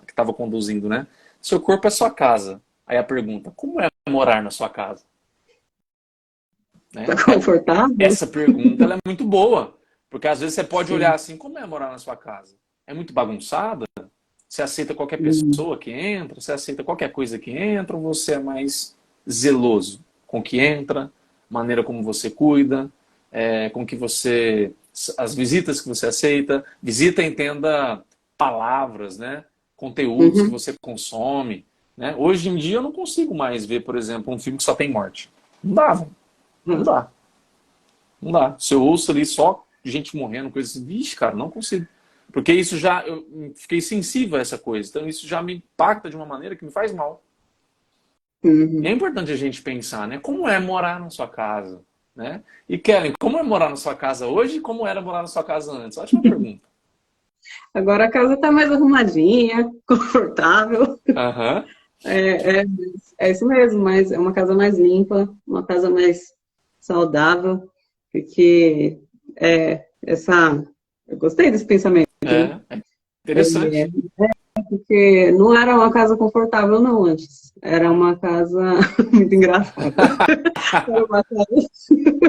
que estava conduzindo, né? Seu corpo é sua casa. Aí a pergunta, como é morar na sua casa? Tá Né? confortável? Essa pergunta ela é muito boa, porque às vezes você pode olhar Sim. assim, como é morar na sua casa? É muito bagunçada? Você aceita qualquer Uhum. pessoa que entra? Você aceita qualquer coisa que entra? Ou você é mais zeloso com o que entra, maneira como você cuida, com que você, as visitas que você aceita, visita entenda palavras, né? Conteúdos que Uhum. você consome. né? Hoje em dia eu não consigo mais ver, por exemplo, um filme que só tem morte. Não dá, velho. Não dá. Não dá. Se eu ouço ali só gente morrendo, coisa assim, vixe, cara, não consigo. Porque isso já, eu fiquei sensível a essa coisa. Então isso já me impacta de uma maneira que me faz mal. E é Uhum. importante a gente pensar, né? Como é morar na sua casa, né? E Kellen, como é morar na sua casa hoje e como era morar na sua casa antes? Ótima pergunta. Agora a casa está mais arrumadinha, confortável. Aham. É, é, é isso mesmo, mas é uma casa mais limpa, uma casa mais saudável, porque eu gostei desse pensamento, né? É interessante. Porque não era uma casa confortável, não, antes. Era uma casa muito engraçada. Era uma casa,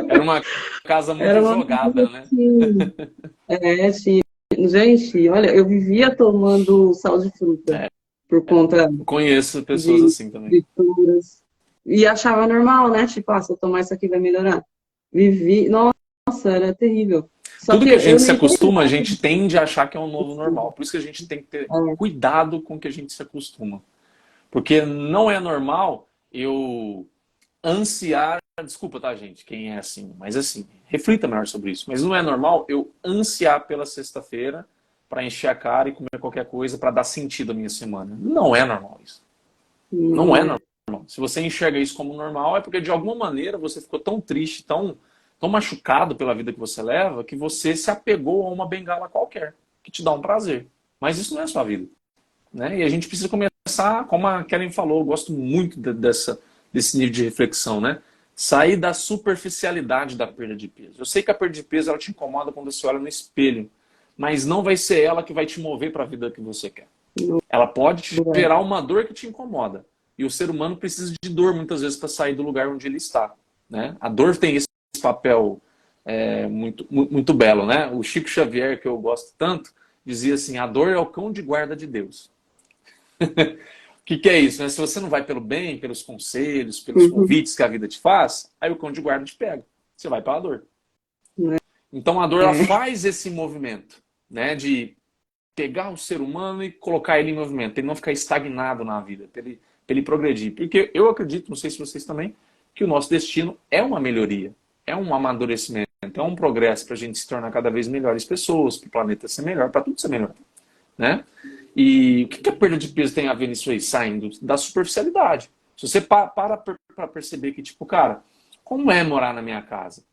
Era uma casa era muito uma casa jogada, né? assim. Tinha. Gente, olha, eu vivia tomando sal de fruta por conta Conheço pessoas de assim também. frituras. E achava normal, né? Tipo, se eu tomar isso aqui vai melhorar. Nossa, era terrível. Só Tudo que que a eu gente se nem tenho. acostuma, a gente tende a achar que é um novo normal. Por isso que a gente tem que ter cuidado com o que a gente se acostuma. Porque não é normal eu ansiar. Desculpa, tá, gente? Quem é assim. Mas assim, reflita melhor sobre isso. Mas não é normal eu ansiar pela sexta-feira para encher a cara e comer qualquer coisa para dar sentido à minha semana. Não é normal isso. Não Não é é. normal. Se você enxerga isso como normal, é porque de alguma maneira você ficou tão triste, tão machucado pela vida que você leva, que você se apegou a uma bengala qualquer, que te dá um prazer. Mas isso não é a sua vida, né? E a gente precisa começar, como a Karen falou, eu gosto muito desse nível de reflexão, né? Sair da superficialidade da perda de peso. Eu sei que a perda de peso ela te incomoda quando você olha no espelho, mas não vai ser ela que vai te mover para a vida que você quer. Ela pode te Não é. gerar uma dor que te incomoda. E o ser humano precisa de dor muitas vezes para sair do lugar onde ele está, né? A dor tem esse papel muito belo, né? O Chico Xavier, que eu gosto tanto, dizia assim: a dor é o cão de guarda de Deus. O que é isso? Né? Se você não vai pelo bem, pelos conselhos, pelos Uhum. convites que a vida te faz, aí o cão de guarda te pega. Você vai pela dor. Não Então a dor ela é. faz esse movimento, né? De pegar o ser humano e colocar ele em movimento, ele não ficar estagnado na vida, para ele progredir. Porque eu acredito, não sei se vocês também, que o nosso destino é uma melhoria, é um amadurecimento, é um progresso para a gente se tornar cada vez melhores pessoas, para o planeta ser melhor, para tudo ser melhor, né? E o que a perda de peso tem a ver nisso aí? Saindo da superficialidade. Se você para perceber que, tipo, cara, como é morar na minha casa?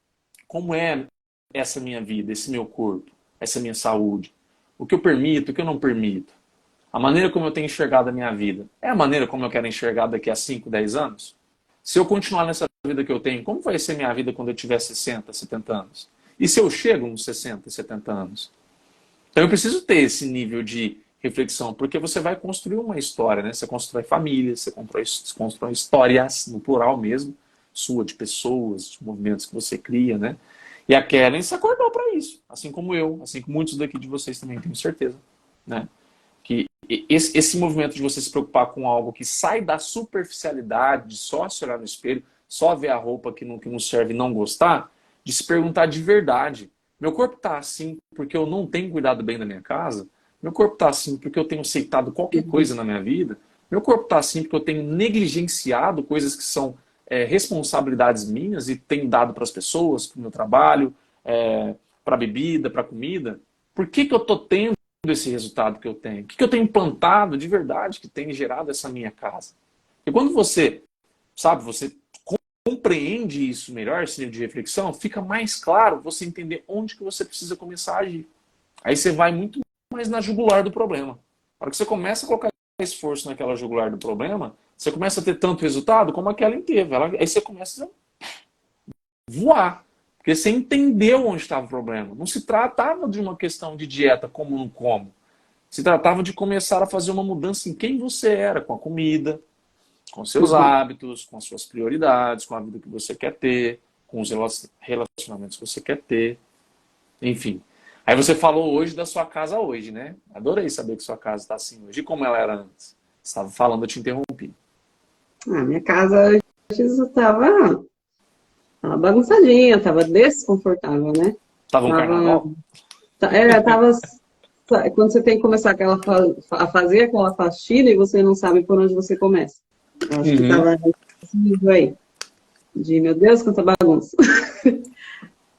Como é essa minha vida, esse meu corpo, essa minha saúde? O que eu permito, o que eu não permito? A maneira como eu tenho enxergado a minha vida é a maneira como eu quero enxergar daqui a 5, 10 anos? Se eu continuar nessa vida que eu tenho, como vai ser minha vida quando eu tiver 60, 70 anos? E se eu chego nos 60, 70 anos? Então eu preciso ter esse nível de reflexão, porque você vai construir uma história, né? Você constrói família, você constrói histórias, no plural mesmo, sua, de pessoas, de movimentos que você cria, né? E a Kellen se acordou para isso, assim como eu, assim como muitos daqui de vocês também, tenho certeza, né? Que esse movimento de você se preocupar com algo que sai da superficialidade, de só se olhar no espelho, só ver a roupa que não serve e não gostar, de se perguntar de verdade: meu corpo está assim porque eu não tenho cuidado bem da minha casa? Meu corpo está assim porque eu tenho aceitado qualquer coisa na minha vida? Meu corpo está assim porque eu tenho negligenciado coisas que são responsabilidades minhas e tenho dado para as pessoas, para o meu trabalho, para a bebida, para a comida? Por que eu estou tendo esse resultado que eu tenho? O que eu tenho implantado de verdade que tem gerado essa minha casa? E quando você, sabe, você compreende isso melhor, esse nível de reflexão, fica mais claro você entender onde que você precisa começar a agir. Aí você vai muito mais na jugular do problema. Na hora que você começa a colocar esforço naquela jugular do problema, você começa a ter tanto resultado como aquela teve. Aí você começa a voar. Porque você entendeu onde estava o problema. Não se tratava de uma questão de dieta como não como. Se tratava de começar a fazer uma mudança em quem você era, com a comida, com seus Uhum. hábitos, com as suas prioridades, com a vida que você quer ter, com os relacionamentos que você quer ter, enfim. Aí você falou hoje da sua casa hoje, né? Adorei saber que sua casa está assim hoje. E como ela era antes? Você estava falando, eu te interrompi. Minha casa antes tava bagunçadinha, tava desconfortável, né? Tava um Tava, carnaval? tava quando você tem que começar a fazer aquela faxina e você não sabe por onde você começa. Eu acho que Uhum. estava nesse nível aí, de meu Deus, quanta bagunça.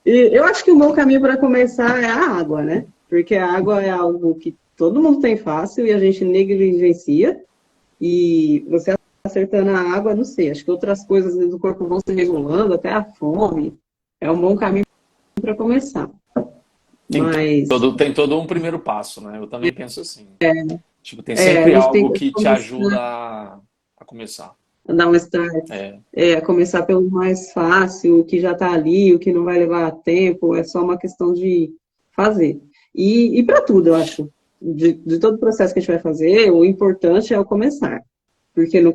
E eu acho que o bom caminho para começar é a água, né? Porque a água é algo que todo mundo tem fácil e a gente negligencia. E você acertando a água, não sei, acho que outras coisas do corpo vão se regulando, até a fome. É um bom caminho para começar. Tem Mas tem todo um primeiro passo, né? Eu também penso assim. Tipo, tem a sempre gente tem algo que que te começar ajuda a começar. a dar um start, É, começar pelo mais fácil, o que já está ali, o que não vai levar tempo, é só uma questão de fazer. E para tudo, eu acho. De todo o processo que a gente vai fazer, o importante é o começar. Porque no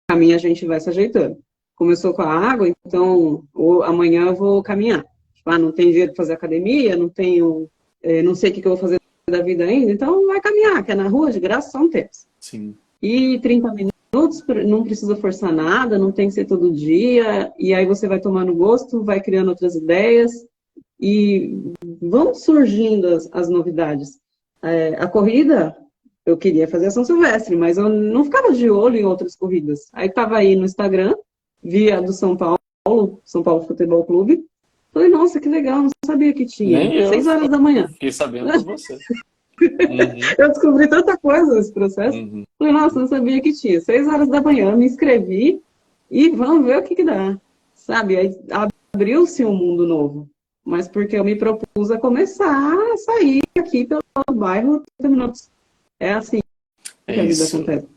caminho a gente vai se ajeitando. Começou com a água, então amanhã eu vou caminhar. Tipo, não tem dinheiro para fazer academia, não tenho, não sei o que eu vou fazer da vida ainda, então vai caminhar, que é na rua, de graça, só um tempo. sim. E 30 minutos, não precisa forçar nada, não tem que ser todo dia, e aí você vai tomando gosto, vai criando outras ideias, e vão surgindo as novidades. A corrida, eu queria fazer a São Silvestre, mas eu não ficava de olho em outras corridas. Aí estava aí no Instagram, via do São Paulo Futebol Clube. Falei, nossa, que legal, não sabia que tinha. Nem eu 6 horas da manhã. fiquei sabendo por você. Uhum, Eu descobri tanta coisa nesse processo. uhum. Falei, nossa, não sabia que tinha. 6 horas da manhã, me inscrevi e vamos ver o que dá. Sabe, aí abriu-se um mundo novo. Mas porque eu me propus a começar a sair aqui pelo bairro 30 minutos. É assim É que a vida isso. acontece.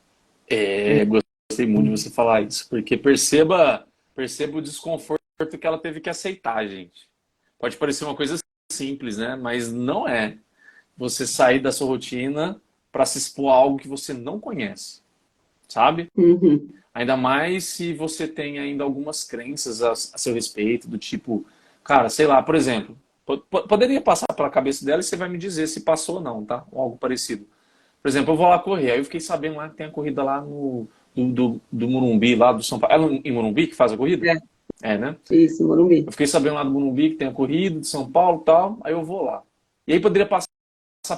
É, gostei muito de você falar isso, porque perceba o desconforto que ela teve que aceitar, gente. Pode parecer uma coisa simples, né? Mas não é. Você sair da sua rotina para se expor a algo que você não conhece, sabe? Uhum. Ainda mais se você tem ainda algumas crenças a seu respeito, do tipo, cara, sei lá, por exemplo, poderia passar pela cabeça dela e você vai me dizer se passou ou não, tá? Ou algo parecido. Por exemplo, eu vou lá correr, aí eu fiquei sabendo lá que tem a corrida lá do Morumbi, lá do São Paulo. É em Morumbi que faz a corrida? É, É, né? isso, Morumbi. Eu fiquei sabendo lá do Morumbi que tem a corrida de São Paulo e tal, aí eu vou lá. E aí poderia passar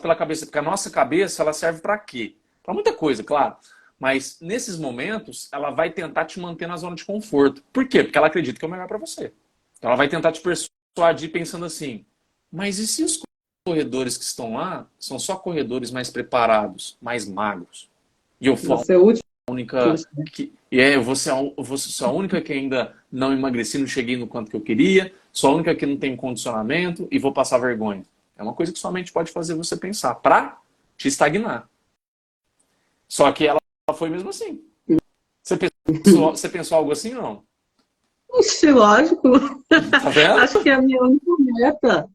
pela cabeça, porque a nossa cabeça ela serve para quê? Para muita coisa, claro. Mas nesses momentos, ela vai tentar te manter na zona de conforto. Por quê? Porque ela acredita que é o melhor para você. Então ela vai tentar te persuadir pensando assim: mas e se os corredores que estão lá são só corredores mais preparados, mais magros? E eu for Você é o último. a única que. Eu vou ser sou a única que ainda não emagreci, não cheguei no quanto que eu queria, sou a única que não tem condicionamento e vou passar vergonha. É uma coisa que somente pode fazer você pensar, para te estagnar. Só que ela foi mesmo assim. Você pensou algo assim ou não? Ixi, lógico. Tá vendo? Acho que a minha única meta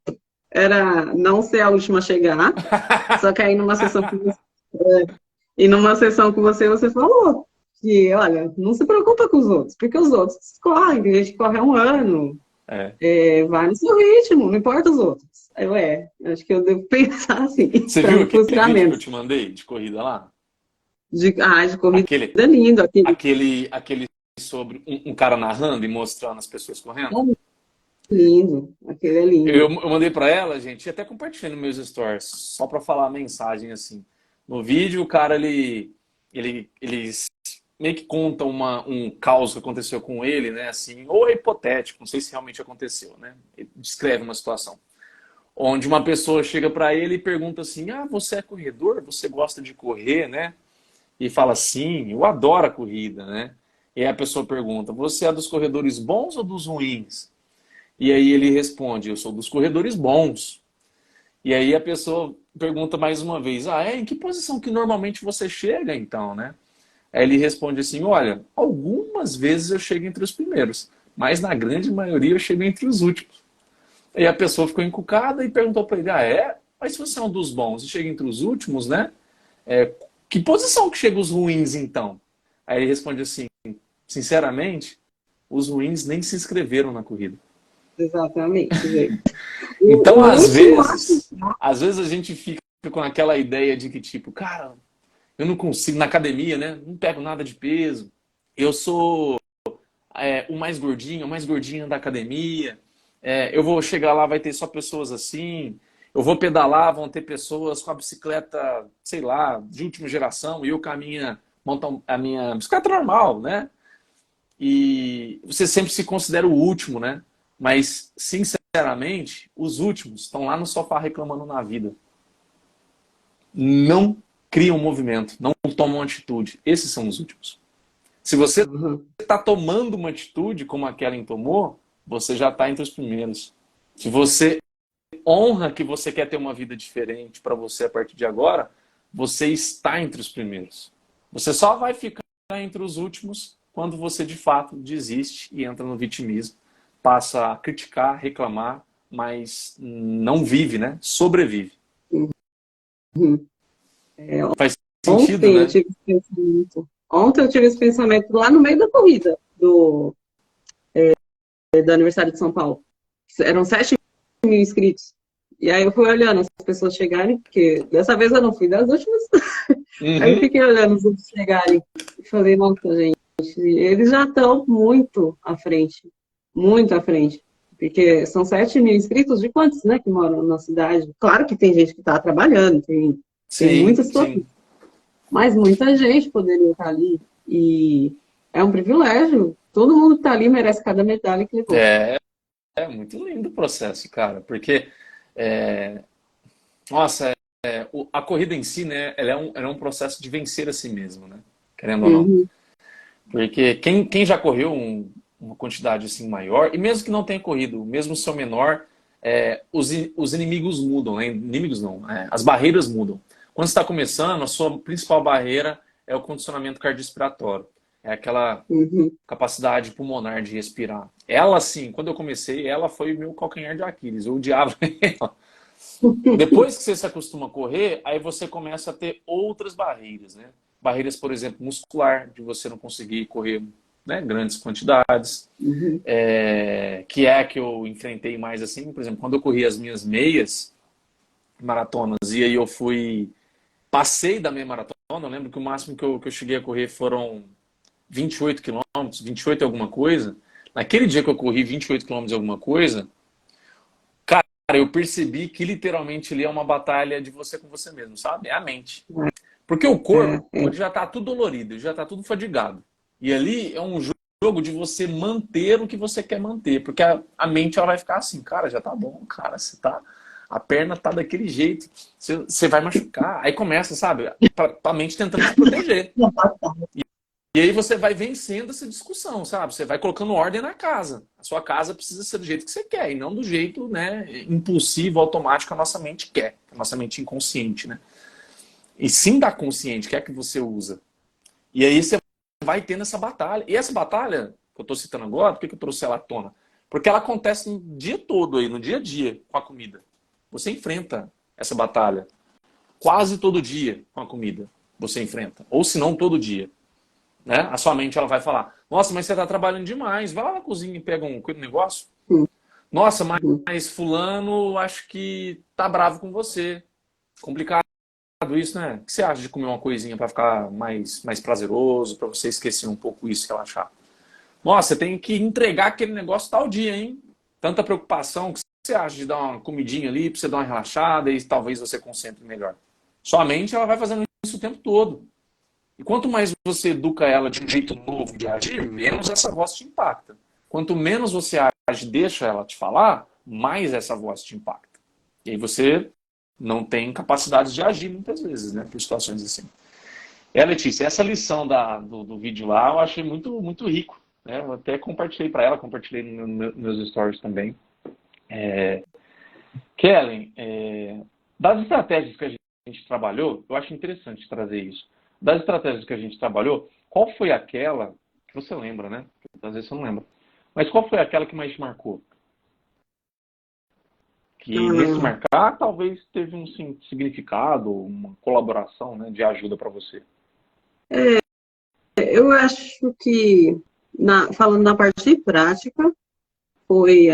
era não ser a última a chegar. Só que aí numa sessão com você falou que, olha, não se preocupa com os outros, porque os outros correm, tem gente que corre há um ano, É. vai no seu ritmo, não importa os outros. Aí acho que eu devo pensar assim, Você para viu me aquele frustrar vídeo que eu menos. te mandei de corrida lá? De corrida Aquele, é lindo, aquele aquele sobre um cara narrando e mostrando as pessoas correndo? é lindo, aquele é Eu, lindo. eu mandei pra ela, gente, e até compartilhei nos meus stories, só pra falar a mensagem assim. No vídeo, o cara ele meio que conta um caos que aconteceu com ele, né? Assim, ou é hipotético, não sei se realmente aconteceu, né? Ele descreve uma situação onde uma pessoa chega pra ele e pergunta assim: "Ah, você é corredor? Você gosta de correr, né?" E fala: "Sim, eu adoro a corrida, né?" E aí a pessoa pergunta: "Você é dos corredores bons ou dos ruins?" E aí ele responde: "Eu sou dos corredores bons." E aí a pessoa pergunta mais uma vez: "Ah, em que posição que normalmente você chega, então, né?" Aí ele responde assim: "Olha, algumas vezes eu chego entre os primeiros, mas na grande maioria eu chego entre os últimos." E a pessoa ficou encucada e perguntou para ele: "Ah, é? Mas se você é um dos bons e chega entre os últimos, né? É, que posição que chega os ruins, então?" Aí ele responde assim: "Sinceramente, os ruins nem se inscreveram na corrida." Exatamente, gente. Então, O último acho. às vezes a gente fica com aquela ideia de que, tipo, cara, eu não consigo, na academia, né? Não pego nada de peso. Eu sou o mais gordinho, a mais gordinha da academia. Eu vou chegar lá, vai ter só pessoas assim. Eu vou pedalar, vão ter pessoas com a bicicleta, sei lá, de última geração, e eu com a minha, monto a minha bicicleta normal, né? E você sempre se considera o último, né? Mas, sinceramente, os últimos estão lá no sofá reclamando na vida. Não criam movimento, não tomam atitude. Esses são os últimos. Se você Uhum. está tomando uma atitude como a Kellen tomou, você já está entre os primeiros. Se você honra que você quer ter uma vida diferente para você a partir de agora, você está entre os primeiros. Você só vai ficar entre os últimos quando você de fato desiste e entra no vitimismo, passa a criticar, reclamar, mas não vive, né? Sobrevive. Uhum. Faz sentido, Ontem eu né? tive esse pensamento. Ontem eu tive esse pensamento lá no meio da corrida do aniversário de São Paulo. Eram 7.000 inscritos. E aí eu fui olhando as pessoas chegarem, porque dessa vez eu não fui das últimas. Aí eu Uhum. fiquei olhando os outros chegarem e falei, nossa, gente, eles já estão muito à frente. Muito à frente. Porque são 7.000 inscritos de quantos, né, que moram na cidade? Claro que tem gente que está trabalhando, tem Sim, muitas situações. sim. Mas muita gente poderia estar ali. E é um privilégio. Todo mundo que está ali merece cada medalha que levou. É, é muito lindo o processo, cara, porque, é, nossa, a corrida em si, né, ela é um processo de vencer a si mesmo, né, querendo ou não. Uhum, Porque quem já correu uma quantidade assim maior, e mesmo que não tenha corrido, mesmo se for menor, os inimigos mudam, né? Inimigos não, as barreiras mudam. Quando você está começando, a sua principal barreira é o condicionamento cardiorrespiratório. É aquela uhum. capacidade pulmonar de respirar. Ela, sim, quando eu comecei, ela foi o meu calcanhar de Aquiles. Eu odiava ela. Depois que você se acostuma a correr, aí você começa a ter outras barreiras, né? Barreiras, por exemplo, muscular, de você não conseguir correr, né, grandes quantidades, Uhum. que é a que eu enfrentei mais assim. Por exemplo, quando eu corri as minhas meias maratonas e aí eu passei da meia maratona, eu lembro que o máximo que eu cheguei a correr foram 28 quilômetros, 28 e alguma coisa. Naquele dia que eu corri 28 quilômetros e alguma coisa, cara, eu percebi que literalmente ali é uma batalha de você com você mesmo, sabe? É a mente. Porque o corpo, É. ele já está tudo dolorido, ele já está tudo fadigado. E ali é um jogo de você manter o que você quer manter. Porque a mente ela vai ficar assim, cara, já tá bom, cara, você tá. A perna tá daquele jeito, você vai machucar. Aí começa, sabe? A mente tentando te proteger. E aí você vai vencendo essa discussão, sabe? Você vai colocando ordem na casa. A sua casa precisa ser do jeito que você quer, e não do jeito, né, impulsivo, automático que a nossa mente quer, a nossa mente inconsciente, né? E sim da consciente, que é que você usa. E aí você vai tendo essa batalha. E essa batalha, que eu estou citando agora, por que eu trouxe ela à tona? Porque ela acontece no dia todo aí, no dia a dia, com a comida. Você enfrenta essa batalha. Quase todo dia com a comida você enfrenta. Ou se não, todo dia. Né? A sua mente ela vai falar, nossa, mas você está trabalhando demais. Vai lá na cozinha e pega um negócio. Nossa, Uhum. mas fulano acho que tá bravo com você. Complicado isso, né? O que você acha de comer uma coisinha para ficar mais prazeroso, para você esquecer um pouco isso, relaxar? Nossa, você tem que entregar aquele negócio tal dia, hein? Tanta preocupação. O que você acha de dar uma comidinha ali para você dar uma relaxada e talvez você concentre melhor? Sua mente ela vai fazendo isso o tempo todo. E quanto mais você educa ela de um jeito novo de agir, menos essa voz te impacta. Quanto menos você age, deixa ela te falar, mais essa voz te impacta. E aí você não tem capacidade de agir muitas vezes, né? Por situações assim. Letícia, essa lição do vídeo lá eu achei muito, muito rico. Né? Eu até compartilhei para ela, compartilhei nos meus stories também. Kellen, das estratégias que a gente trabalhou, eu acho interessante trazer isso. Das estratégias que a gente trabalhou, qual foi aquela que você lembra, né? Às vezes você não lembra. Mas qual foi aquela que mais te marcou? Que nesse Ah, marcar, talvez teve um significado, uma colaboração, né, de ajuda para você. eu acho que, falando na parte prática, foi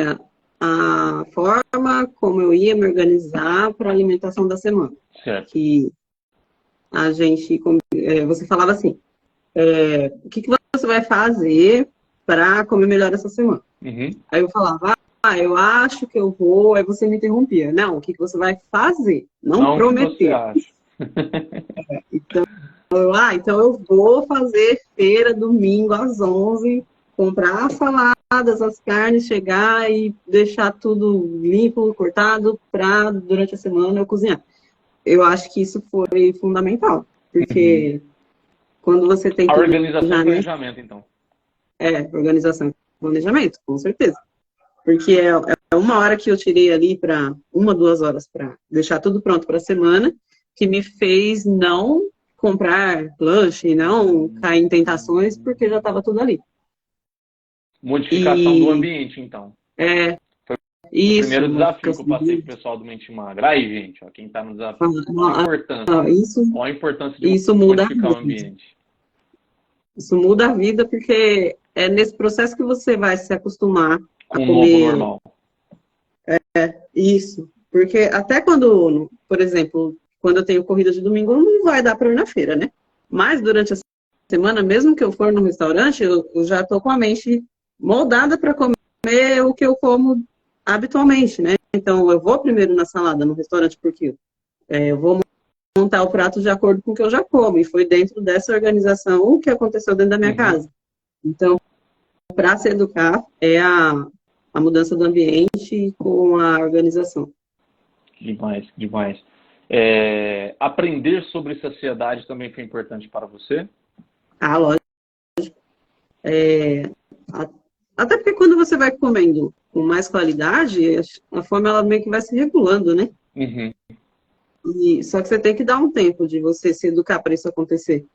a forma como eu ia me organizar para a alimentação da semana. Certo. Que a gente, você falava assim, o que você vai fazer para comer melhor essa semana? Uhum. Aí eu falava, eu acho que eu vou, aí você me interrompia. Não, o que você vai fazer? Não Não o que você prometer. acha. Então eu vou fazer feira domingo às 11, comprar as saladas, as carnes, chegar e deixar tudo limpo, cortado, para durante a semana eu cozinhar. Eu acho que isso foi fundamental, Uhum. porque quando você tem A tudo organização e já, né? planejamento, então. Organização e planejamento, com certeza. Porque é uma hora que eu tirei ali para 1, 2 horas para deixar tudo pronto para a semana, que me fez não comprar lanche, não cair em tentações, porque já estava tudo ali. Modificação do E ambiente, então. é Foi o isso, primeiro desafio que eu modificação passei de pro pessoal do Mente Magra. Aí, gente, ó, quem tá no desafio. isso, Olha a importância de isso muda a modificar o vida. ambiente. Isso muda a vida porque é nesse processo que você vai se acostumar a Com o novo comer normal. isso. Porque até quando, por exemplo, quando eu tenho corrida de domingo, não vai dar para ir na feira, né? Mas durante a semana, mesmo que eu for no restaurante, eu já estou com a mente moldada para comer o que eu como habitualmente, né? Então, eu vou primeiro na salada no restaurante, porque eu vou montar o prato de acordo com o que eu já como. E foi dentro dessa organização o que aconteceu dentro da minha Uhum. casa. Então, para se educar, é a mudança do ambiente com a organização. Demais, demais. Aprender sobre saciedade também foi importante para você? Ah, lógico. Até porque quando você vai comendo com mais qualidade, a fome ela meio que vai se regulando, né? Uhum. Só que você tem que dar um tempo de você se educar para isso acontecer.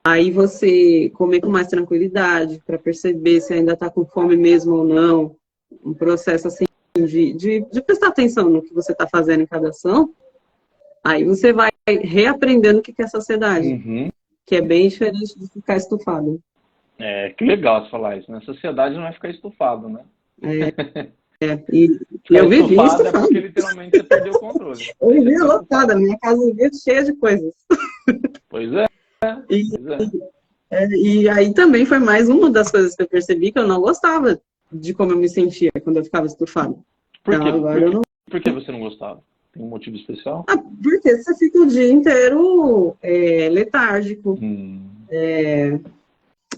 Aí você comer com mais tranquilidade, para perceber se ainda está com fome mesmo ou não. Um processo assim de prestar atenção no que você está fazendo em cada ação. Aí você vai reaprendendo o que é saciedade, Uhum. que é bem diferente de ficar estufado. Que legal você falar isso, né? Sociedade não é ficar estufado, né? E Ficar eu vivia estufado é estufado. porque literalmente você perdeu o controle. Eu Aí você vivia ficou lotada, estufado. minha casa vivia cheia de coisas. Pois é, E, pois é. e aí também foi mais uma das coisas que eu percebi que eu não gostava de como eu me sentia quando eu ficava estufada. Por Então quê? agora eu não. Por que você não gostava? Tem um motivo especial? Porque você fica o dia inteiro letárgico. Hum.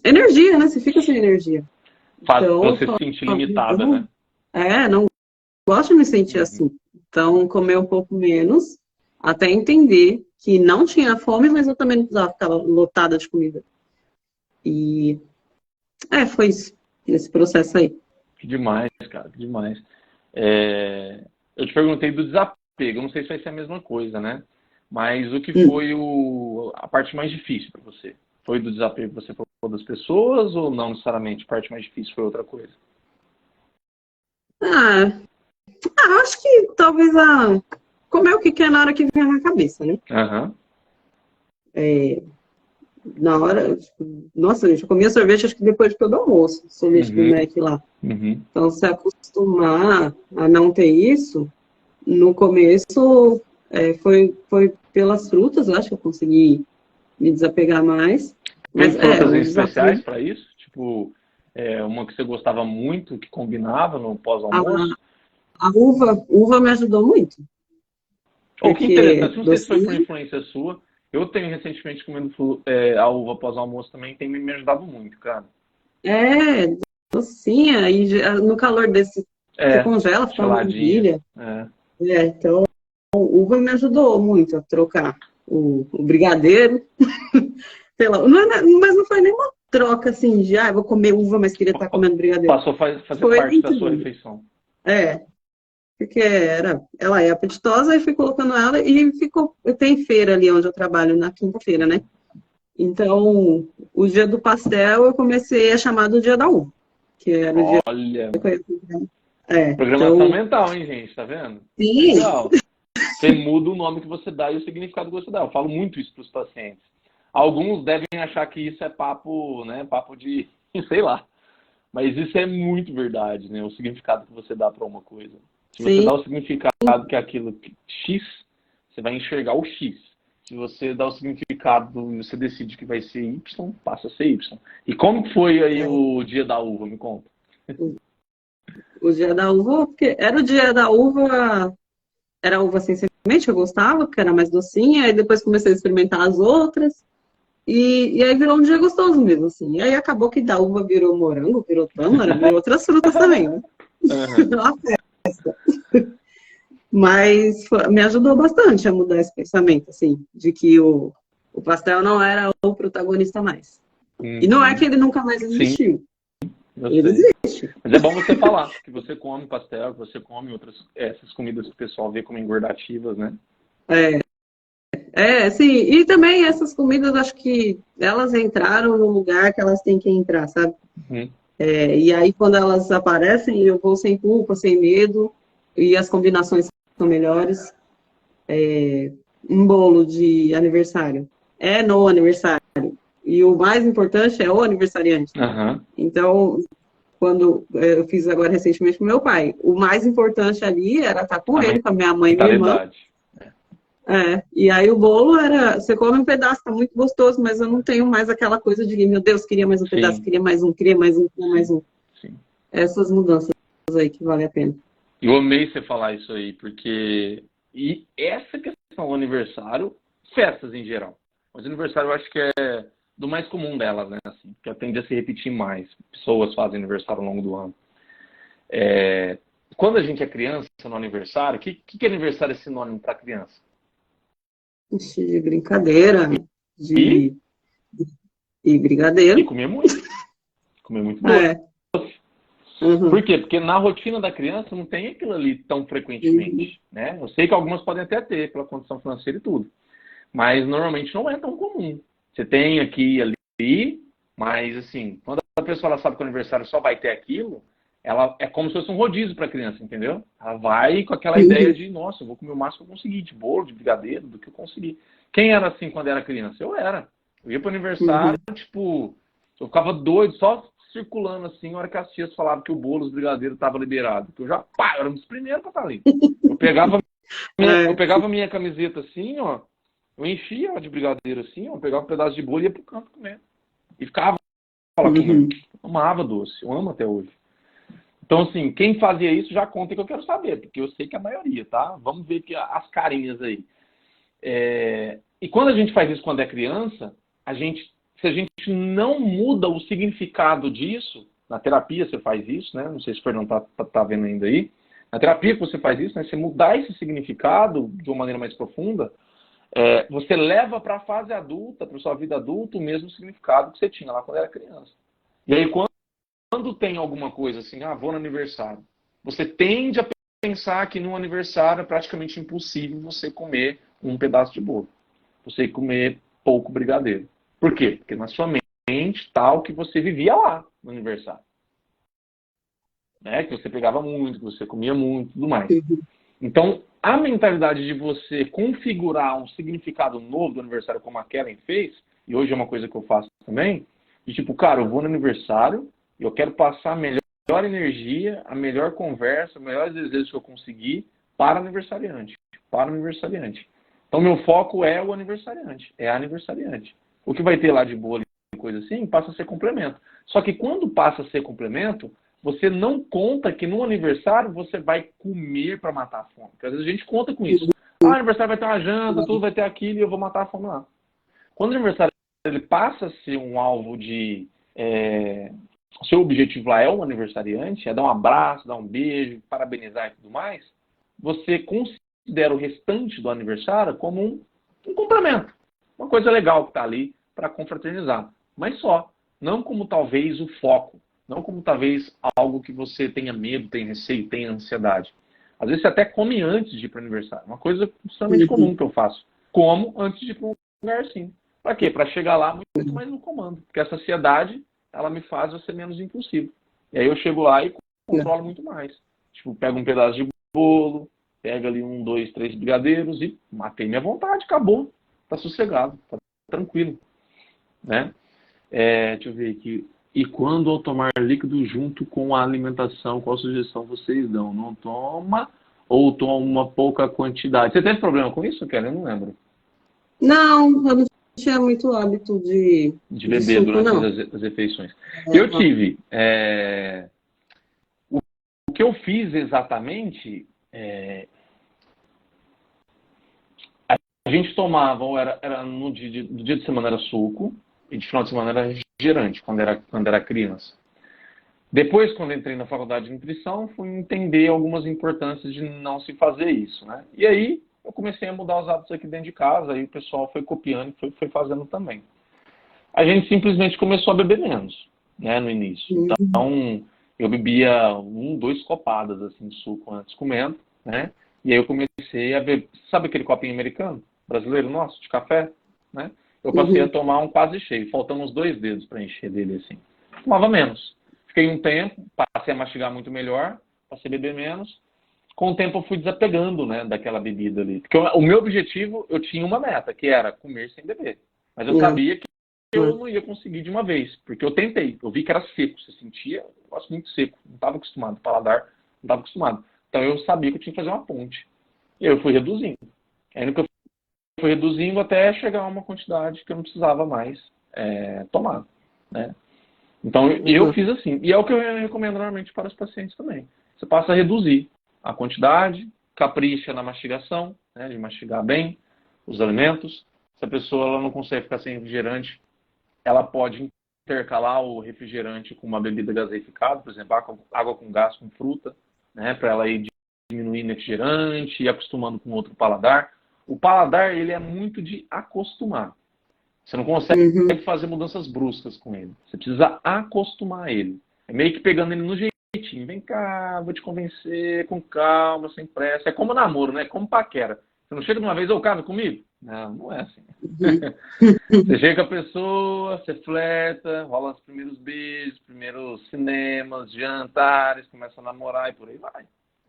Energia, né? Você fica sem energia. Faz Então, eu você se sentir limitada, não, né? não gosto de me sentir Uhum. assim. Então, comer um pouco menos, até entender que não tinha fome, mas eu também não precisava ficar lotada de comida. E foi isso, esse processo aí. Que demais, cara, que demais. Eu te perguntei do desapego, eu não sei se vai ser a mesma coisa, né? Mas o que foi a parte mais difícil para você? Foi do desapego que você falou das pessoas ou não necessariamente? A parte mais difícil foi outra coisa? Acho que talvez comer o que quer na hora que vem na cabeça, né? Aham. Na hora, tipo, nossa, gente, eu comia sorvete acho que depois de todo almoço, sorvete do Uhum. Mac lá. Uhum. Então, se acostumar a não ter isso, no começo foi pelas frutas, eu acho que eu consegui me desapegar mais. Mas Teve frutas o em especiais desafio. para isso? Tipo, uma que você gostava muito, que combinava no A, pós-almoço? a uva me ajudou muito, Ou que porque interessante, não sei se foi por docinho. influência sua. Eu tenho recentemente comendo a uva pós-almoço também, tem me ajudado muito, cara. Docinha, e no calor desse, você congela, fica uma Geladinha. maravilha. Então, uva me ajudou muito a trocar o brigadeiro. Sei lá, mas não foi nenhuma troca assim de, vou comer uva, mas queria estar comendo brigadeiro. Passou a fazer Foi parte da sua entre. refeição. Porque ela é apetitosa, e fui colocando ela e ficou. Tem feira ali onde eu trabalho, na quinta-feira, né? Então, o dia do pastel eu comecei a chamar do dia da uva, que era o dia Olha, que eu ia. programação mental, hein, gente? Tá vendo? Sim, Legal. Você muda o nome que você dá e o significado que você dá. Eu falo muito isso para os pacientes. Alguns devem achar que isso é papo, né? Papo de, sei lá. Mas isso é muito verdade, né? O significado que você dá para uma coisa. Se você sim, dá o significado que é aquilo X, você vai enxergar o X. Se você dá o significado e você decide que vai ser Y, passa a ser Y. E como foi aí o dia da uva? Me conta. O dia da uva, porque era o dia da uva, era uva sem semente, eu gostava, porque era mais docinha, aí depois comecei a experimentar as outras, e aí virou um dia gostoso mesmo, assim. E aí acabou que da uva virou morango, virou tâmara, virou outras frutas também, né? Aham. Uma festa. Mas me ajudou bastante a mudar esse pensamento, assim, de que o pastel não era o protagonista mais. E não é que Uhum. ele nunca mais Sim, existiu. eu Ele sei. existe. Mas é bom você falar que você come pastel, que você come outras essas comidas que o pessoal vê como engordativas, né? Sim. E também essas comidas, acho que elas entraram no lugar que elas têm que entrar, sabe? Uhum. E aí, quando elas aparecem, eu vou sem culpa, sem medo, e as combinações são melhores. Um bolo de aniversário é no aniversário. E o mais importante é o aniversariante. Aham. Então, quando eu fiz agora recentemente com meu pai, o mais importante ali era estar com A ele, com a minha mãe e minha irmã. mentalidade. E aí o bolo era, você come um pedaço, tá muito gostoso, mas eu não tenho mais aquela coisa de, meu Deus, queria mais um pedaço, Sim, queria mais um, queria mais um, queria mais sim, um. sim. Essas mudanças aí que vale a pena. Eu amei você falar isso aí, porque e essa questão do aniversário, festas em geral. Mas aniversário eu acho que é do mais comum delas, né? Assim, que tende a se repetir mais. Pessoas fazem aniversário ao longo do ano. Quando a gente é criança no aniversário, o que aniversário é sinônimo para criança? De brincadeira, E, de, de e brigadeiro. comer muito. Comer muito doce. É. Uhum. Por quê? Porque na rotina da criança não tem aquilo ali tão Uhum. frequentemente, né? Eu sei que algumas podem até ter, pela condição financeira e tudo. Mas normalmente não é tão comum. Você tem aqui e ali, mas assim, quando a pessoa ela sabe que o aniversário só vai ter aquilo, ela é como se fosse um rodízio para a criança, entendeu? Ela vai com aquela ideia Uhum. de, nossa, eu vou comer o máximo que eu conseguir, de bolo, de brigadeiro, do que eu conseguir. Quem era assim quando era criança? Eu era. Eu ia para o aniversário, Uhum. tipo, eu ficava doido, só circulando assim, na hora que as tias falavam que o bolo, os brigadeiros estava liberado. Que eu já, pá, eu era um dos primeiros para estar ali. Eu pegava eu É. pegava minha camiseta assim, ó, eu enchia ela de brigadeiro assim, ó, pegava um pedaço de bolo e ia pro canto comer. E ficava lá comendo. Uhum. Eu amava doce, eu amo até hoje. Então, assim, quem fazia isso já conta que eu quero saber, porque eu sei que é a maioria, tá? Vamos ver aqui as carinhas aí. E quando a gente faz isso quando é criança, se a gente não muda o significado disso, na terapia você faz isso, né? Não sei se o Fernando tá vendo ainda aí. Na terapia que você faz isso, né? Você mudar esse significado de uma maneira mais profunda, você leva para a fase adulta, para sua vida adulta, o mesmo significado que você tinha lá quando era criança. E aí, quando tem alguma coisa assim, vou no aniversário, você tende a pensar que no aniversário é praticamente impossível você comer um pedaço de bolo. Você comer pouco brigadeiro. Por quê? Porque na sua mente está o que você vivia lá no aniversário. Né? Que você pegava muito, que você comia muito, tudo mais. Então, a mentalidade de você configurar um significado novo do aniversário, como a Kellen fez, e hoje é uma coisa que eu faço também, de tipo, cara, eu vou no aniversário e eu quero passar a melhor energia, a melhor conversa, os melhores desejos que eu conseguir para o aniversariante. Para o aniversariante. Então, meu foco é o aniversariante, é a aniversariante. O que vai ter lá de bolo e coisa assim, passa a ser complemento. Só que quando passa a ser complemento, você não conta que no aniversário você vai comer para matar a fome. Porque às vezes a gente conta com isso. Ah, aniversário vai ter uma janta, tudo vai ter aquilo e eu vou matar a fome lá. Quando o aniversário ele passa a ser um alvo de... o seu objetivo lá é o aniversariante, é dar um abraço, dar um beijo, parabenizar e tudo mais, você considera o restante do aniversário como um complemento. Uma coisa legal que está ali para confraternizar. Mas só. Não como talvez o foco. Não como talvez algo que você tenha medo, tenha receio, tenha ansiedade. Às vezes você até come antes de ir para o aniversário. Uma coisa extremamente comum que eu faço. Como antes de ir para um lugar assim. Para quê? Para chegar lá muito mais no comando. Porque a saciedade, ela me faz eu ser menos impulsivo. E aí eu chego lá e controlo muito mais. Tipo, pego um pedaço de bolo, pego ali 1, 2, 3 brigadeiros e matei minha vontade, acabou. Tá sossegado, tá tranquilo. Né? Deixa eu ver aqui. E quando ao tomar líquido junto com a alimentação, qual sugestão vocês dão? Não toma ou toma uma pouca quantidade? Você teve problema com isso, Kelly? Eu não lembro. Não, eu não tinha muito hábito De de beber suco, durante não. as refeições. Eu tive. que eu fiz exatamente, a gente tomava, ou era no dia de semana era suco, e de final de semana era refrigerante, quando era criança. Depois, quando entrei na faculdade de nutrição, fui entender algumas importâncias de não se fazer isso, né? E aí, eu comecei a mudar os hábitos aqui dentro de casa, aí o pessoal foi copiando e foi fazendo também. A gente simplesmente começou a beber menos, né, no início. Então, eu bebia 2 copadas, assim, de suco antes comendo, né? E aí eu comecei a beber, sabe aquele copinho americano, brasileiro nosso, de café, né? Eu passei a tomar um quase cheio, faltando uns 2 dedos para encher dele, assim. Tomava menos. Fiquei um tempo, passei a mastigar muito melhor, passei a beber menos. Com o tempo eu fui desapegando, né, daquela bebida ali. Porque o meu objetivo, eu tinha uma meta, que era comer sem beber. Mas eu sabia que eu não ia conseguir de uma vez, porque eu tentei. Eu vi que era seco, você sentia um negócio muito seco. Não estava acostumado, o paladar não estava acostumado. Então eu sabia que eu tinha que fazer uma ponte. E eu fui reduzindo. Aí no que eu fui reduzindo até chegar a uma quantidade que eu não precisava mais tomar, né? Então, eu fiz assim. E é o que eu recomendo normalmente para os pacientes também. Você passa a reduzir a quantidade, capricha na mastigação, né, de mastigar bem os alimentos. Se a pessoa ela não consegue ficar sem refrigerante, ela pode intercalar o refrigerante com uma bebida gaseificada, por exemplo, água com gás com fruta, né, para ela ir diminuindo o refrigerante e acostumando com outro paladar. O paladar, ele é muito de acostumar. Você não consegue fazer mudanças bruscas com ele. Você precisa acostumar ele. É meio que pegando ele no jeitinho. Vem cá, vou te convencer com calma, sem pressa. É como namoro, né? É como paquera. Você não chega de uma vez, ô, casa comigo? Não, não é assim. Você chega com a pessoa, você flerta, rola os primeiros beijos, primeiros cinemas, jantares, começa a namorar e por aí vai.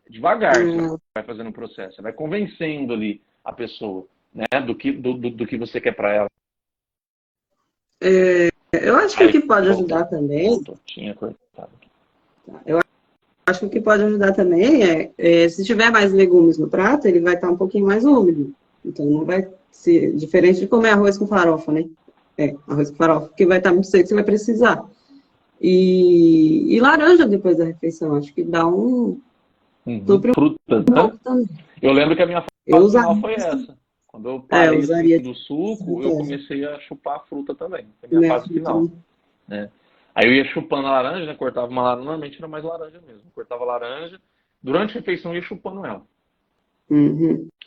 Devagar você vai fazendo o processo. Você vai convencendo ali a pessoa, né? Do que você quer para ela. Eu acho que o que pode ajudar também. Tinha cortado aqui. Eu acho que o que pode ajudar também se tiver mais legumes no prato, ele vai estar um pouquinho mais úmido. Então não vai ser diferente de comer arroz com farofa, né? Arroz com farofa, porque vai estar muito seco, você vai precisar. E laranja depois da refeição, acho que dá um. Frutas, né? Eu lembro que a minha fase final foi essa. Quando eu parei do suco, eu comecei a chupar a fruta também. Foi a minha fase final. Né? Aí eu ia chupando a laranja, né? Cortava uma laranja, normalmente era mais laranja mesmo. Cortava a laranja, durante a refeição eu ia chupando ela.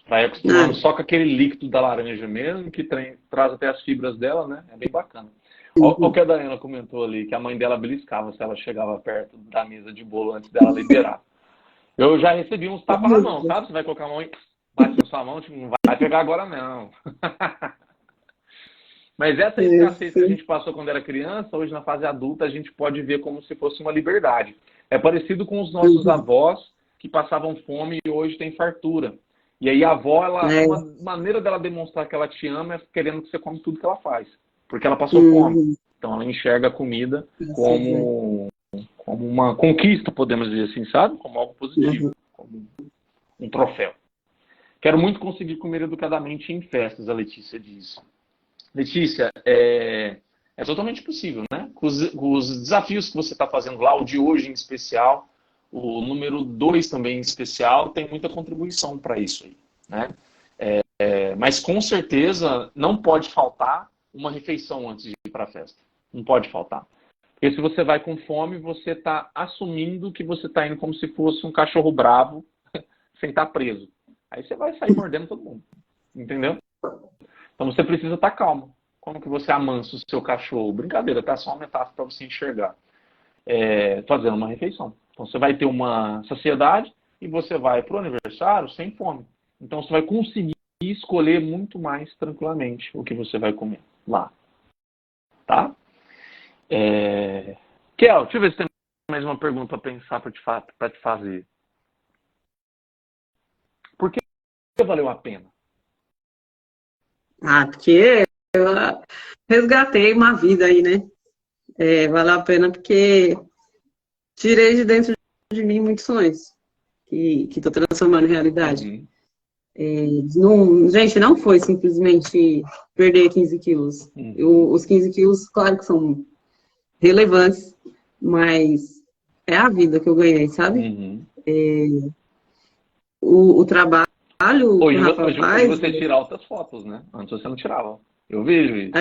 Vai acostumando só com aquele líquido da laranja mesmo, que traz até as fibras dela, né? É bem bacana. Olha o que a Daiana comentou ali, que a mãe dela beliscava se ela chegava perto da mesa de bolo antes dela liberar. Eu já recebi uns tapas na mão, sabe? Você vai colocar a mão e bate na sua mão, tipo, não vai pegar agora não. Mas essa escassez que a gente passou quando era criança, hoje na fase adulta, a gente pode ver como se fosse uma liberdade. É parecido com os nossos avós que passavam fome e hoje tem fartura. E aí a avó, uma maneira dela demonstrar que ela te ama é querendo que você come tudo que ela faz. Porque ela passou fome. Então ela enxerga a comida como uma conquista, podemos dizer assim, sabe? Como algo positivo, como um troféu. Quero muito conseguir comer educadamente em festas, a Letícia diz. Letícia, é totalmente possível, né? Os desafios que você está fazendo lá, o de hoje em especial, o número 2 também em especial, tem muita contribuição para isso aí, né? Mas com certeza não pode faltar uma refeição antes de ir para a festa. Não pode faltar. Porque se você vai com fome, você está assumindo que você está indo como se fosse um cachorro bravo sem estar preso. Aí você vai sair mordendo todo mundo. Entendeu? Então você precisa estar calmo. Como que você amansa o seu cachorro? Brincadeira, tá? Só uma metáfora para você enxergar. Fazendo uma refeição. Então você vai ter uma saciedade e você vai para o aniversário sem fome. Então você vai conseguir escolher muito mais tranquilamente o que você vai comer lá. Tá? Kel, deixa eu ver se tem mais uma pergunta para pensar para te fazer. Por que valeu a pena? Porque eu resgatei uma vida aí, né? Valeu a pena porque tirei de dentro de mim muitos sonhos que estou transformando em realidade. Gente, não foi simplesmente perder 15 quilos. Os 15 quilos, claro que são relevantes, mas é a vida que eu ganhei, sabe? o trabalho que Hoje, o Rafa hoje faz, você tira altas fotos, né? Antes você não tirava. Eu vejo isso.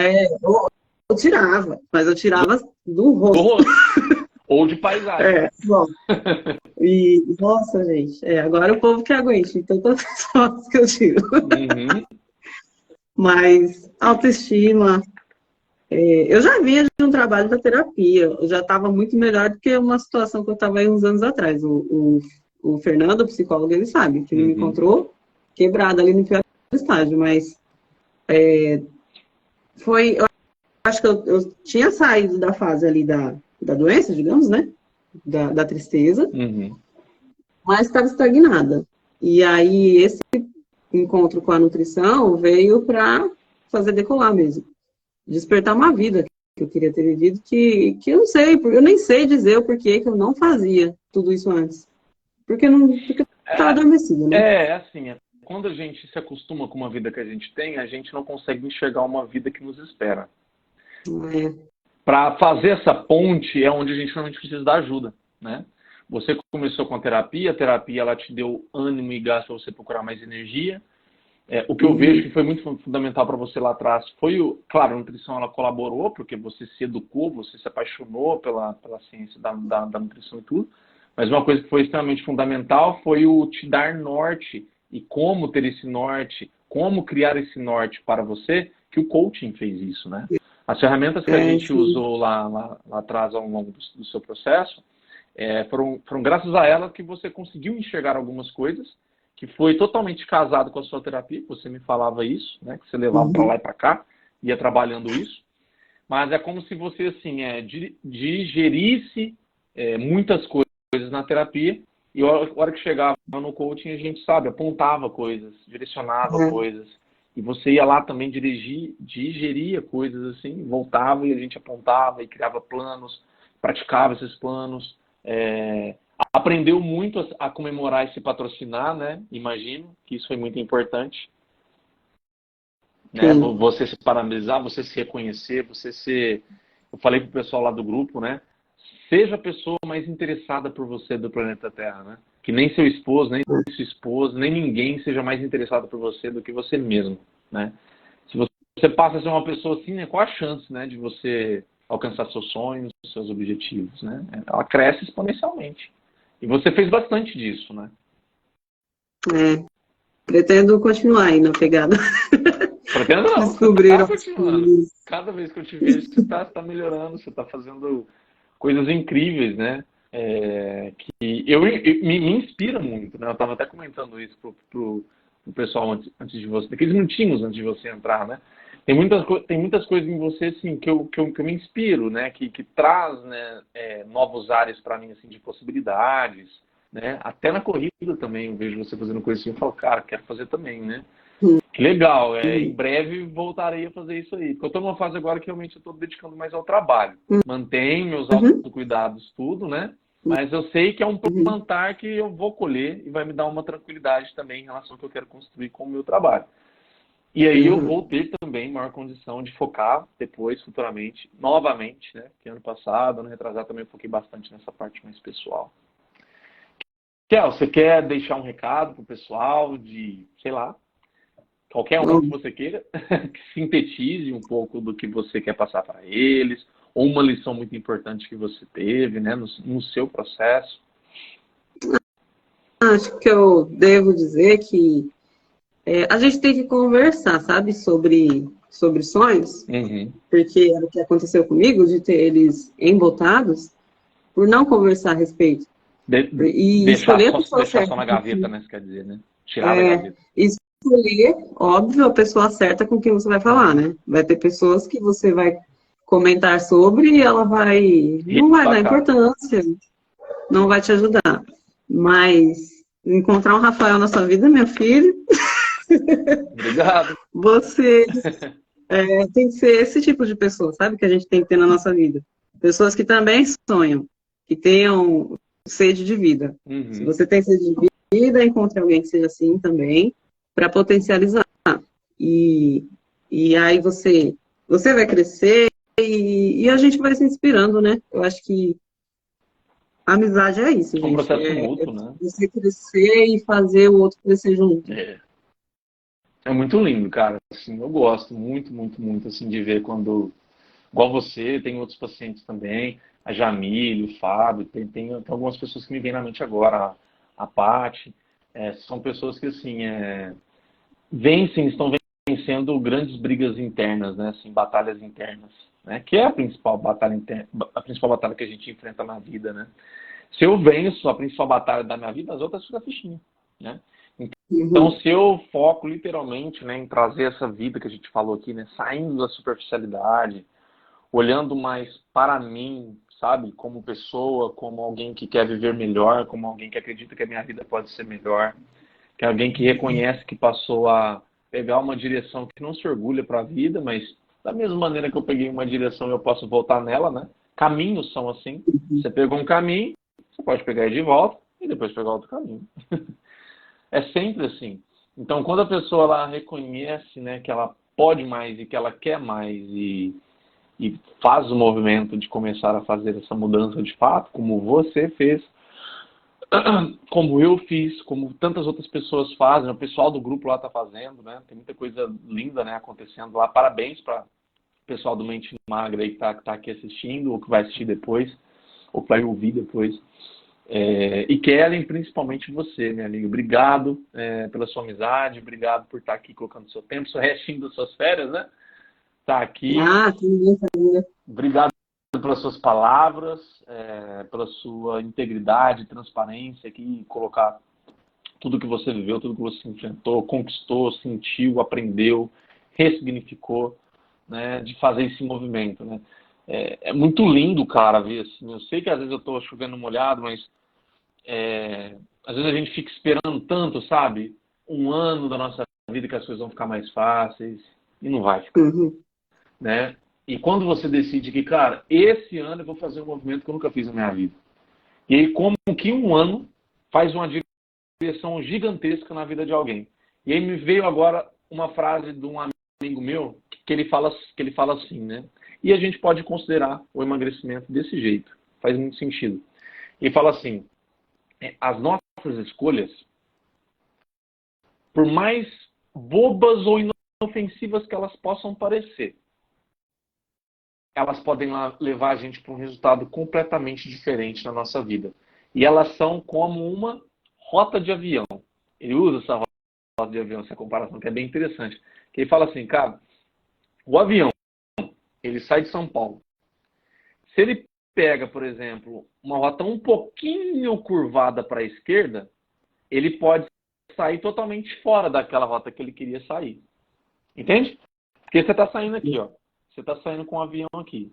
eu tirava, mas eu tirava do Do rosto. rosto. Ou de paisagem. Bom. E, nossa, gente, agora o povo que aguente, então tantas fotos que eu tiro. Uhum. Mas autoestima, eu já vinha de um trabalho da terapia, eu já estava muito melhor do que uma situação que eu estava aí uns anos atrás. O Fernando, o psicólogo, ele sabe que ele me encontrou quebrada ali no pior estágio, mas eu acho que eu tinha saído da fase ali da doença, digamos, né? Da tristeza, mas estava estagnada. E aí, esse encontro com a nutrição veio para fazer decolar mesmo. Despertar uma vida que eu queria ter vivido, que eu não sei, eu nem sei dizer o porquê que eu não fazia tudo isso antes. Porque eu estava adormecida, né? Assim, quando a gente se acostuma com uma vida que a gente tem, a gente não consegue enxergar uma vida que nos espera. Para fazer essa ponte é onde a gente realmente precisa da ajuda, né? Você começou com a terapia ela te deu ânimo e gás para você procurar mais energia. O que eu vejo que foi muito fundamental para você lá atrás foi, claro, a nutrição ela colaborou, porque você se educou, você se apaixonou pela ciência da nutrição e tudo, mas uma coisa que foi extremamente fundamental foi o te dar norte e como ter esse norte, como criar esse norte para você, que o coaching fez isso, né? As ferramentas que a gente usou lá atrás ao longo do seu processo, foram graças a ela que você conseguiu enxergar algumas coisas, que foi totalmente casado com a sua terapia, que você me falava isso, né? Que você levava para lá e para cá, ia trabalhando isso. Mas é como se você, assim, digerisse muitas coisas na terapia, e a hora que chegava no coaching, a gente, sabe, apontava coisas, direcionava coisas. E você ia lá também digeria coisas assim, voltava e a gente apontava e criava planos, praticava esses planos. Aprendeu muito a comemorar e se patrocinar, né? Imagino que isso foi muito importante. Né? Você se parabenizar, você se reconhecer, Eu falei pro pessoal lá do grupo, né? Seja a pessoa mais interessada por você do planeta Terra, né? Que nem seu esposo, nem sua esposa, nem ninguém seja mais interessado por você do que você mesmo, né? Se você passa a ser uma pessoa assim, né? Qual a chance, né? De você alcançar seus sonhos, seus objetivos, né? Ela cresce exponencialmente. E você fez bastante disso, né? Pretendo continuar aí na pegada. Pretendo não, Descobriram. você tá continuando. Cada vez que eu te vejo, você tá melhorando, você tá fazendo coisas incríveis, né? Que me inspira muito, né? Eu estava até comentando isso pro pessoal antes de você, daqueles minutinhos antes de você entrar, né? Tem muitas coisas em você, assim, que eu me inspiro, né? Que traz, né, novos ares para mim, assim, de possibilidades, né? Até na corrida também, eu vejo você fazendo coisas assim, eu falo, cara, quero fazer também, né? Que legal, em breve voltarei a fazer isso aí. Porque eu estou numa fase agora que realmente eu estou dedicando mais ao trabalho. Mantenho meus autocuidados, tudo, né? Mas eu sei que é um plantar que eu vou colher e vai me dar uma tranquilidade também em relação ao que eu quero construir com o meu trabalho. E aí eu vou ter também maior condição de focar depois, futuramente, novamente, né? Que ano passado, ano retrasado, também eu foquei bastante nessa parte mais pessoal. Kel, você quer deixar um recado pro pessoal de, sei lá, qualquer um que você queira, que sintetize um pouco do que você quer passar para eles, ou uma lição muito importante que você teve, né, no seu processo? Acho que eu devo dizer que a gente tem que conversar, sabe, sobre sonhos, porque era o que aconteceu comigo, de ter eles embotados, por não conversar a respeito. E escolher a pessoa certa. Só na gaveta, né, você quer dizer, né? Tirar da gaveta. Escolher, óbvio, a pessoa certa com quem você vai falar, né? Vai ter pessoas que você vai comentar sobre e ela não vai dar importância, não vai te ajudar. Mas encontrar um Rafael na sua vida, meu filho, obrigado. Você tem que ser esse tipo de pessoa, sabe? Que a gente tem que ter na nossa vida. Pessoas que também sonham, que tenham sede de vida. Se você tem sede de vida, encontre alguém que seja assim também, para potencializar. E aí você vai crescer e a gente vai se inspirando, né? Eu acho que Amizade é isso, É um gente. processo É mútuo, né? você crescer e fazer o outro crescer junto. É muito lindo, cara. Assim, eu gosto muito, muito, muito assim, de ver quando, igual você, tem outros pacientes também, a Jamile, o Fábio, tem algumas pessoas que me vêm na mente agora, a Paty, são pessoas que assim, estão vencendo grandes brigas internas, né? Assim, batalhas internas, né? Que é a principal batalha interna, a principal batalha que a gente enfrenta na vida, né? Se eu venço a principal batalha da minha vida, as outras ficam fichinha, né? Então, Uhum. se eu foco literalmente, né, em trazer essa vida que a gente falou aqui, né, saindo da superficialidade, olhando mais para mim, sabe, como pessoa, como alguém que quer viver melhor, como alguém que acredita que a minha vida pode ser melhor, que é alguém que reconhece que passou a pegar uma direção que não se orgulha para a vida, mas da mesma maneira que eu peguei uma direção, eu posso voltar nela, né? Caminhos são assim. Você pegou um caminho, você pode pegar ele de volta e depois pegar outro caminho. É sempre assim. Então, quando a pessoa ela reconhece, né, que ela pode mais e que ela quer mais e faz o movimento de começar a fazer essa mudança de fato, como você fez, como eu fiz, como tantas outras pessoas fazem, o pessoal do grupo lá está fazendo, né? Tem muita coisa linda, né, acontecendo lá. Parabéns para o pessoal do Mente Magra aí que tá aqui assistindo, ou que vai assistir depois, ou que vai ouvir depois. E Kellen, principalmente você, minha amiga. Obrigado pela sua amizade, obrigado por estar aqui colocando seu tempo, seu restinho das suas férias, né? Tá aqui. Ah, tudo bem. Obrigado pelas suas palavras, pela sua integridade, transparência aqui, colocar tudo que você viveu, tudo que você enfrentou, conquistou, sentiu, aprendeu, ressignificou, né, de fazer esse movimento, né? É muito lindo, cara, ver assim. Eu sei que às vezes eu estou chovendo molhado, mas às vezes a gente fica esperando tanto, sabe? Um ano da nossa vida que as coisas vão ficar mais fáceis e não vai ficar, Uhum. né? E quando você decide que, cara, esse ano eu vou fazer um movimento que eu nunca fiz na minha vida. E aí, como que um ano faz uma direção gigantesca na vida de alguém. E aí me veio agora uma frase de um amigo meu que ele fala assim, né? E a gente pode considerar o emagrecimento desse jeito. Faz muito sentido. Ele fala assim, as nossas escolhas, por mais bobas ou inofensivas que elas possam parecer, elas podem levar a gente para um resultado completamente diferente na nossa vida. E elas são como uma rota de avião. Ele usa essa rota de avião, essa comparação, que é bem interessante. Que ele fala assim, cara, o avião, ele sai de São Paulo. Se ele pega, por exemplo, uma rota um pouquinho curvada para a esquerda, ele pode sair totalmente fora daquela rota que ele queria sair. Entende? Porque você está saindo aqui, ó. Você está saindo com o avião aqui.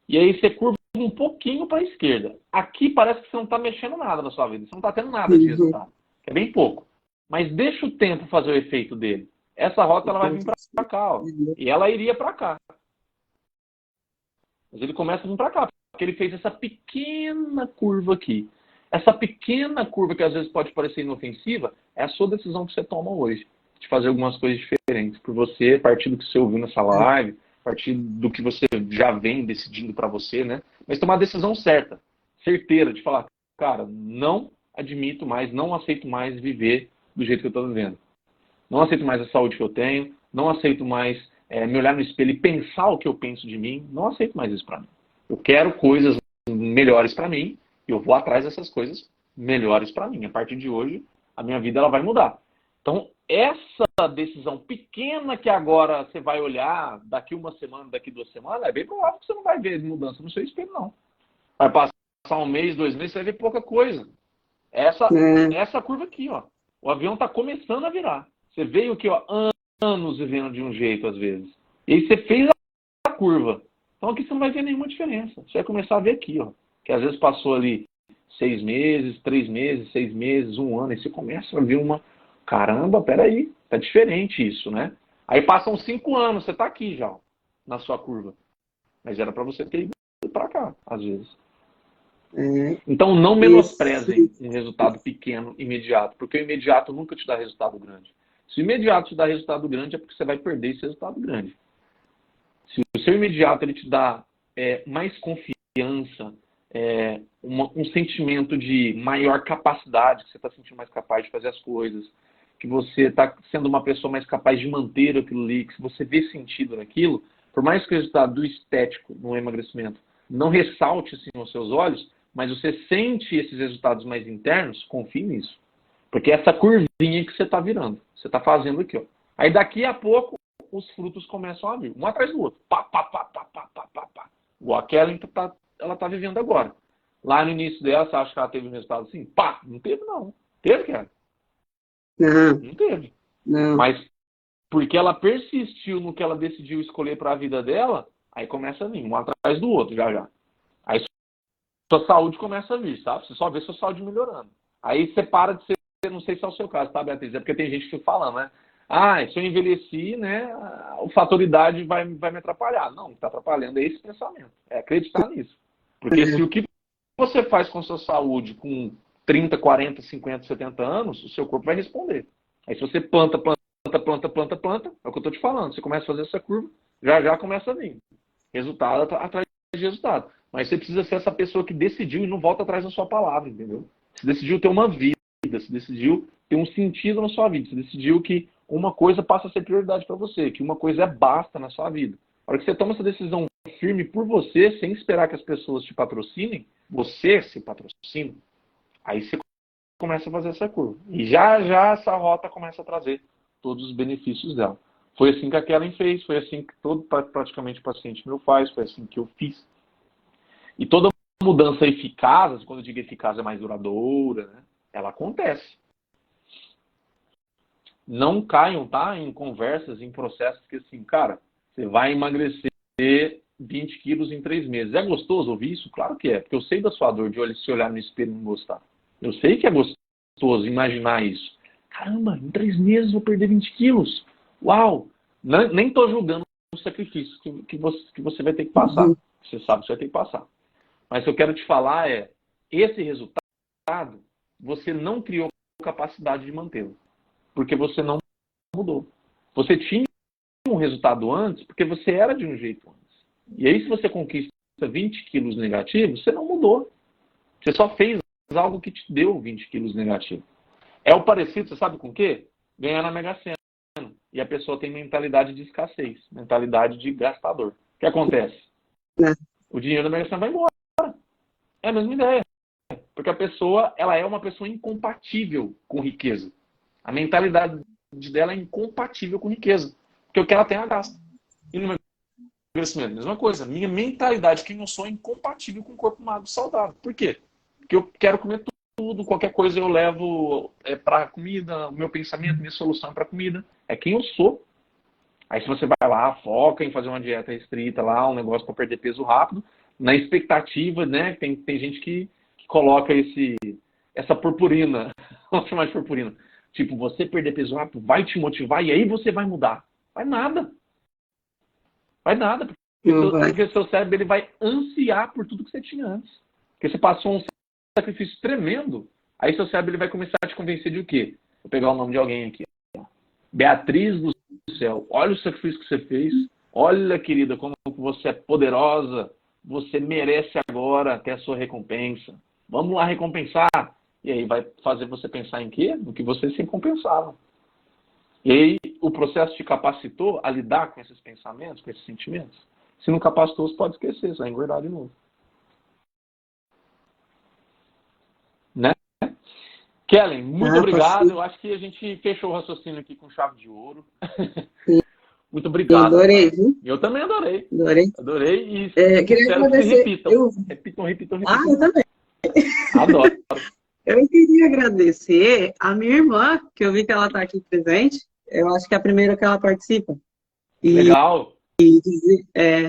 E aí você curva um pouquinho para a esquerda. Aqui parece que você não está mexendo nada na sua vida. Você não está tendo nada de Uhum. resultado. É bem pouco. Mas deixa o tempo fazer o efeito dele. Essa rota ela vai vir para cá, ó. E ela iria para cá. Mas ele começa a vir para cá, porque ele fez essa pequena curva aqui. Essa pequena curva que às vezes pode parecer inofensiva, é a sua decisão que você toma hoje. De fazer algumas coisas diferentes por você, a partir do que você ouviu nessa live, a partir do que você já vem decidindo para você, né? Mas tomar a decisão certa, certeira, de falar, cara, não admito mais, não aceito mais viver do jeito que eu estou vivendo. Não aceito mais a saúde que eu tenho, não aceito mais me olhar no espelho e pensar o que eu penso de mim, não aceito mais isso para mim. Eu quero coisas melhores para mim e eu vou atrás dessas coisas melhores para mim. A partir de hoje, a minha vida ela vai mudar. Então, essa decisão pequena que agora você vai olhar daqui uma semana, daqui 2 semanas, é bem provável que você não vai ver mudança no seu espelho, não. Vai passar um mês, 2 meses, você vai ver pouca coisa. Essa curva aqui, ó. O avião está começando a virar. Você veio aqui, ó, anos vivendo de um jeito, às vezes. E aí você fez a curva. Então aqui você não vai ver nenhuma diferença. Você vai começar a ver aqui, ó. Que às vezes passou ali 6 meses, 3 meses, 6 meses, um ano. E você começa a ver uma... Caramba, peraí. Tá diferente isso, né? Aí passam 5 anos, você tá aqui já, ó, na sua curva. Mas era para você ter ido para cá, às vezes. Então não menosprezem um resultado pequeno, imediato, porque o imediato nunca te dá resultado grande. Se o imediato te dá resultado grande, é porque você vai perder esse resultado grande. Se o seu imediato ele te dá mais confiança, um sentimento de maior capacidade, que você está sentindo mais capaz de fazer as coisas, que você está sendo uma pessoa mais capaz de manter aquilo ali, que você vê sentido naquilo, por mais que o resultado do estético no emagrecimento não ressalte assim aos seus olhos, mas você sente esses resultados mais internos, confie nisso. Porque é essa curvinha que você está virando, você está fazendo aqui, ó. Aí daqui a pouco os frutos começam a vir, um atrás do outro. Pá, pá, pá, pá, pá, pá, pá, pá. Igual a Kellen ela tá vivendo agora. Lá no início dela, você acha que ela teve um resultado assim? Pá, não teve não. Teve, Kellen? Não, Não teve. não. Mas porque ela persistiu no que ela decidiu escolher para a vida dela, aí começa a vir, um atrás do outro, já já. Aí sua saúde começa a vir, sabe? Você só vê sua saúde melhorando. Aí você para de ser, não sei se é o seu caso, tá, Beatriz? É porque tem gente que fica falando, né? Ah, se eu envelheci, né, o fator idade vai me atrapalhar. Não, o que está atrapalhando é esse pensamento. É acreditar nisso. Porque se o que você faz com a sua saúde com 30, 40, 50, 70 anos, o seu corpo vai responder. Aí se você planta, é o que eu estou te falando. Você começa a fazer essa curva, já já começa a vir. Resultado atrás de resultado. Mas você precisa ser essa pessoa que decidiu e não volta atrás da sua palavra, entendeu? Você decidiu ter uma vida, você decidiu ter um sentido na sua vida, você decidiu que uma coisa passa a ser prioridade para você, que uma coisa é basta na sua vida. A hora que você toma essa decisão firme por você, sem esperar que as pessoas te patrocinem, você se patrocina, aí você começa a fazer essa curva. E já já essa rota começa a trazer todos os benefícios dela. Foi assim que a Kellen fez, foi assim que praticamente paciente meu faz, foi assim que eu fiz. E toda mudança eficaz, quando eu digo eficaz é mais duradoura, né, ela acontece. Não caiam, tá, em conversas, em processos que assim, cara, você vai emagrecer 20 quilos em 3 meses. É gostoso ouvir isso? Claro que é, porque eu sei da sua dor de se olhar no espelho e não gostar. Eu sei que é gostoso imaginar isso. Caramba, em 3 meses vou perder 20 quilos. Uau! Nem estou julgando o sacrifício que você vai ter que passar. Você sabe que você vai ter que passar. Mas o que eu quero te falar é, esse resultado, você não criou capacidade de mantê-lo. Porque você não mudou. Você tinha um resultado antes porque você era de um jeito antes. E aí, se você conquista 20 quilos negativos, você não mudou. Você só fez algo que te deu 20 quilos negativos. É o parecido, você sabe com o quê? Ganhar na Mega Sena. E a pessoa tem mentalidade de escassez, mentalidade de gastador. O que acontece? O dinheiro da Mega Sena vai embora. É a mesma ideia. Porque a pessoa, ela é uma pessoa incompatível com riqueza. A mentalidade dela é incompatível com riqueza. Porque o que ela tem, ela gasta. E no emagrecimento, mesma coisa. Minha mentalidade, quem eu sou, é incompatível com um corpo magro saudável. Por quê? Porque eu quero comer tudo, qualquer coisa eu levo para comida, o meu pensamento, minha solução é para comida. É quem eu sou. Aí se você vai lá, foca em fazer uma dieta restrita lá, um negócio para perder peso rápido, na expectativa, né? Tem gente que coloca essa purpurina, vamos chamar de purpurina. Tipo, você perder peso rápido vai te motivar e aí você vai mudar. Vai nada. Vai nada. Porque seu cérebro ele vai ansiar por tudo que você tinha antes. Porque você passou um sacrifício tremendo, aí seu cérebro ele vai começar a te convencer de o quê? Vou pegar o nome de alguém aqui. Beatriz do céu, olha o sacrifício que você fez. Olha, querida, como você é poderosa. Você merece agora ter a sua recompensa. Vamos lá recompensar. E aí vai fazer você pensar em quê? No que você se recompensava. E aí o processo te capacitou a lidar com esses pensamentos, com esses sentimentos? Se não capacitou, você pode esquecer, você vai engordar de novo. Né? Kellen, muito obrigado. Eu acho que a gente fechou o raciocínio aqui com chave de ouro. Muito obrigado. Adorei, viu? Eu também adorei. Adorei. E queria agradecer. Repitam. Ah, eu também. Adoro. Eu queria agradecer a minha irmã, que eu vi que ela está aqui presente. Eu acho que é a primeira que ela participa. Legal. E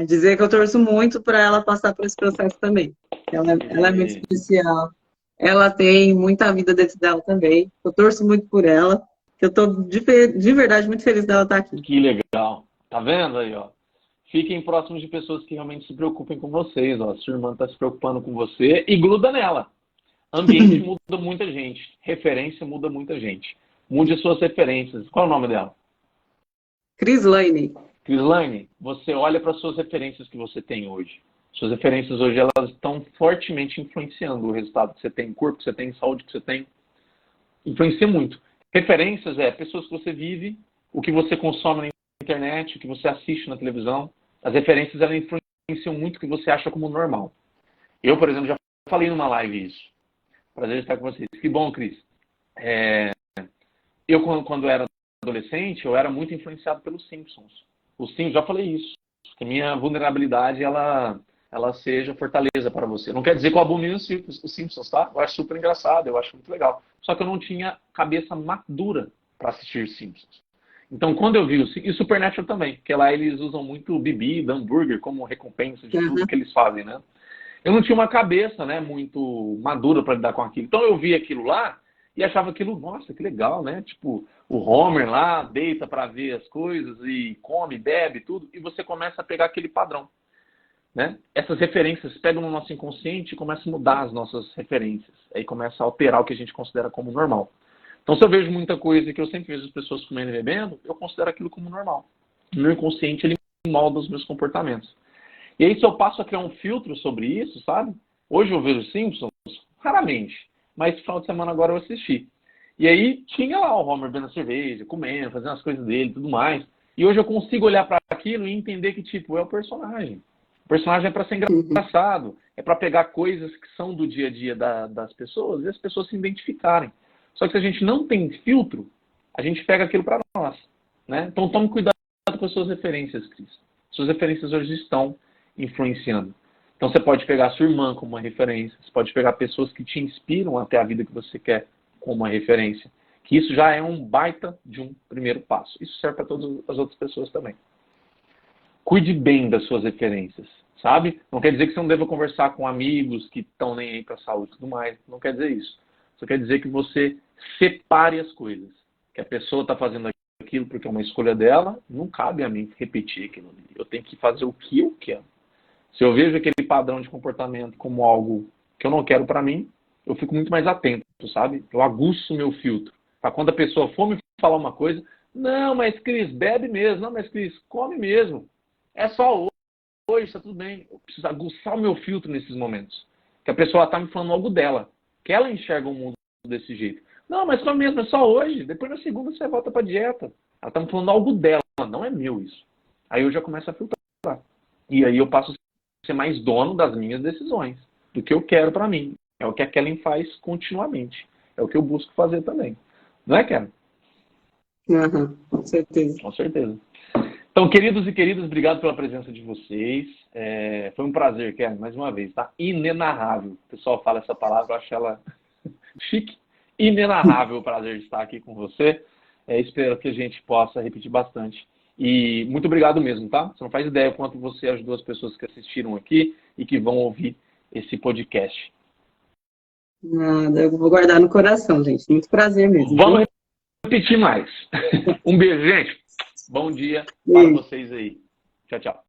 dizer que eu torço muito para ela passar por esse processo também. Ela é muito especial. Ela tem muita vida dentro dela também. Eu torço muito por ela. Eu estou de verdade muito feliz dela estar aqui. Que legal. Tá vendo aí, ó? Fiquem próximos de pessoas que realmente se preocupem com vocês, ó. Sua irmã está se preocupando com você e gruda nela. Ambiente muda muita gente. Referência muda muita gente. Mude as suas referências. Qual é o nome dela? Crislaine. Crislaine, você olha para as suas referências que você tem hoje. Suas referências hoje, elas estão fortemente influenciando o resultado que você tem, o corpo que você tem, saúde que você tem. Influencia muito. Referências pessoas que você vive, o que você consome na internet, o que você assiste na televisão. As referências, elas influenciam muito o que você acha como normal. Eu, por exemplo, já falei numa live isso. Prazer estar com vocês. Que bom, Cris. Eu, quando era adolescente, eu era muito influenciado pelos Simpsons. Os Simpsons, já falei isso. Que a minha vulnerabilidade, ela seja fortaleza para você. Não quer dizer que eu abomino os Simpsons, tá? Eu acho super engraçado, eu acho muito legal. Só que eu não tinha cabeça madura para assistir Simpsons. Então, quando eu vi e Supernatural também, porque lá eles usam muito bebida, hambúrguer como recompensa de tudo que eles fazem, né? Eu não tinha uma cabeça, né, muito madura para lidar com aquilo. Então, eu vi aquilo lá e achava aquilo, nossa, que legal, né? Tipo, o Homer lá deita para ver as coisas e come, bebe, tudo. E você começa a pegar aquele padrão, né? Essas referências pegam no nosso inconsciente e começam a mudar as nossas referências. Aí começa a alterar o que a gente considera como normal. Então, se eu vejo muita coisa que eu sempre vejo as pessoas comendo e bebendo, eu considero aquilo como normal. O meu inconsciente, ele molda os meus comportamentos. E aí, se eu passo a criar um filtro sobre isso, sabe? Hoje eu vejo Simpsons, raramente. Mas esse final de semana agora eu assisti. E aí, tinha lá o Homer bebendo cerveja, comendo, fazendo as coisas dele e tudo mais. E hoje eu consigo olhar para aquilo e entender que, tipo, é o personagem. O personagem é para ser engraçado, é para pegar coisas que são do dia a dia das pessoas e as pessoas se identificarem. Só que se a gente não tem filtro, a gente pega aquilo para nós, né? Então tome cuidado com as suas referências, Cris. Suas referências hoje estão influenciando. Então você pode pegar a sua irmã como uma referência, você pode pegar pessoas que te inspiram até a vida que você quer como uma referência. Que isso já é um baita de um primeiro passo. Isso serve para todas as outras pessoas também. Cuide bem das suas referências, sabe? Não quer dizer que você não deva conversar com amigos que estão nem aí para a saúde e tudo mais. Não quer dizer isso. Só quer dizer que você separe as coisas. Que a pessoa está fazendo aquilo porque é uma escolha dela, não cabe a mim repetir aquilo ali. Eu tenho que fazer o que eu quero. Se eu vejo aquele padrão de comportamento como algo que eu não quero para mim, eu fico muito mais atento, sabe? Eu aguço o meu filtro. Para quando a pessoa for me falar uma coisa, não, mas Cris, bebe mesmo. Não, mas Cris, come mesmo. É só hoje, está tudo bem. Eu preciso aguçar o meu filtro nesses momentos. Que a pessoa está me falando algo dela. Que ela enxerga o mundo desse jeito. Não, mas só mesmo, é só hoje. Depois na segunda você volta para dieta. Ela está me falando algo dela. Não é meu isso. Aí eu já começo a filtrar. E aí eu passo a ser mais dono das minhas decisões. Do que eu quero para mim. É o que a Kellen faz continuamente. É o que eu busco fazer também. Não é, Kellen? Com certeza. Com certeza. Então, queridos e queridas, obrigado pela presença de vocês. Foi um prazer, Kellen, mais uma vez, tá? Inenarrável. O pessoal fala essa palavra, eu acho ela chique. Inenarrável o prazer de estar aqui com você. Espero que a gente possa repetir bastante. E muito obrigado mesmo, tá? Você não faz ideia o quanto você ajudou as pessoas que assistiram aqui e que vão ouvir esse podcast. Nada, eu vou guardar no coração, gente. Muito prazer mesmo. Vamos repetir mais. Um beijo, gente. Bom dia para vocês aí. Tchau, tchau.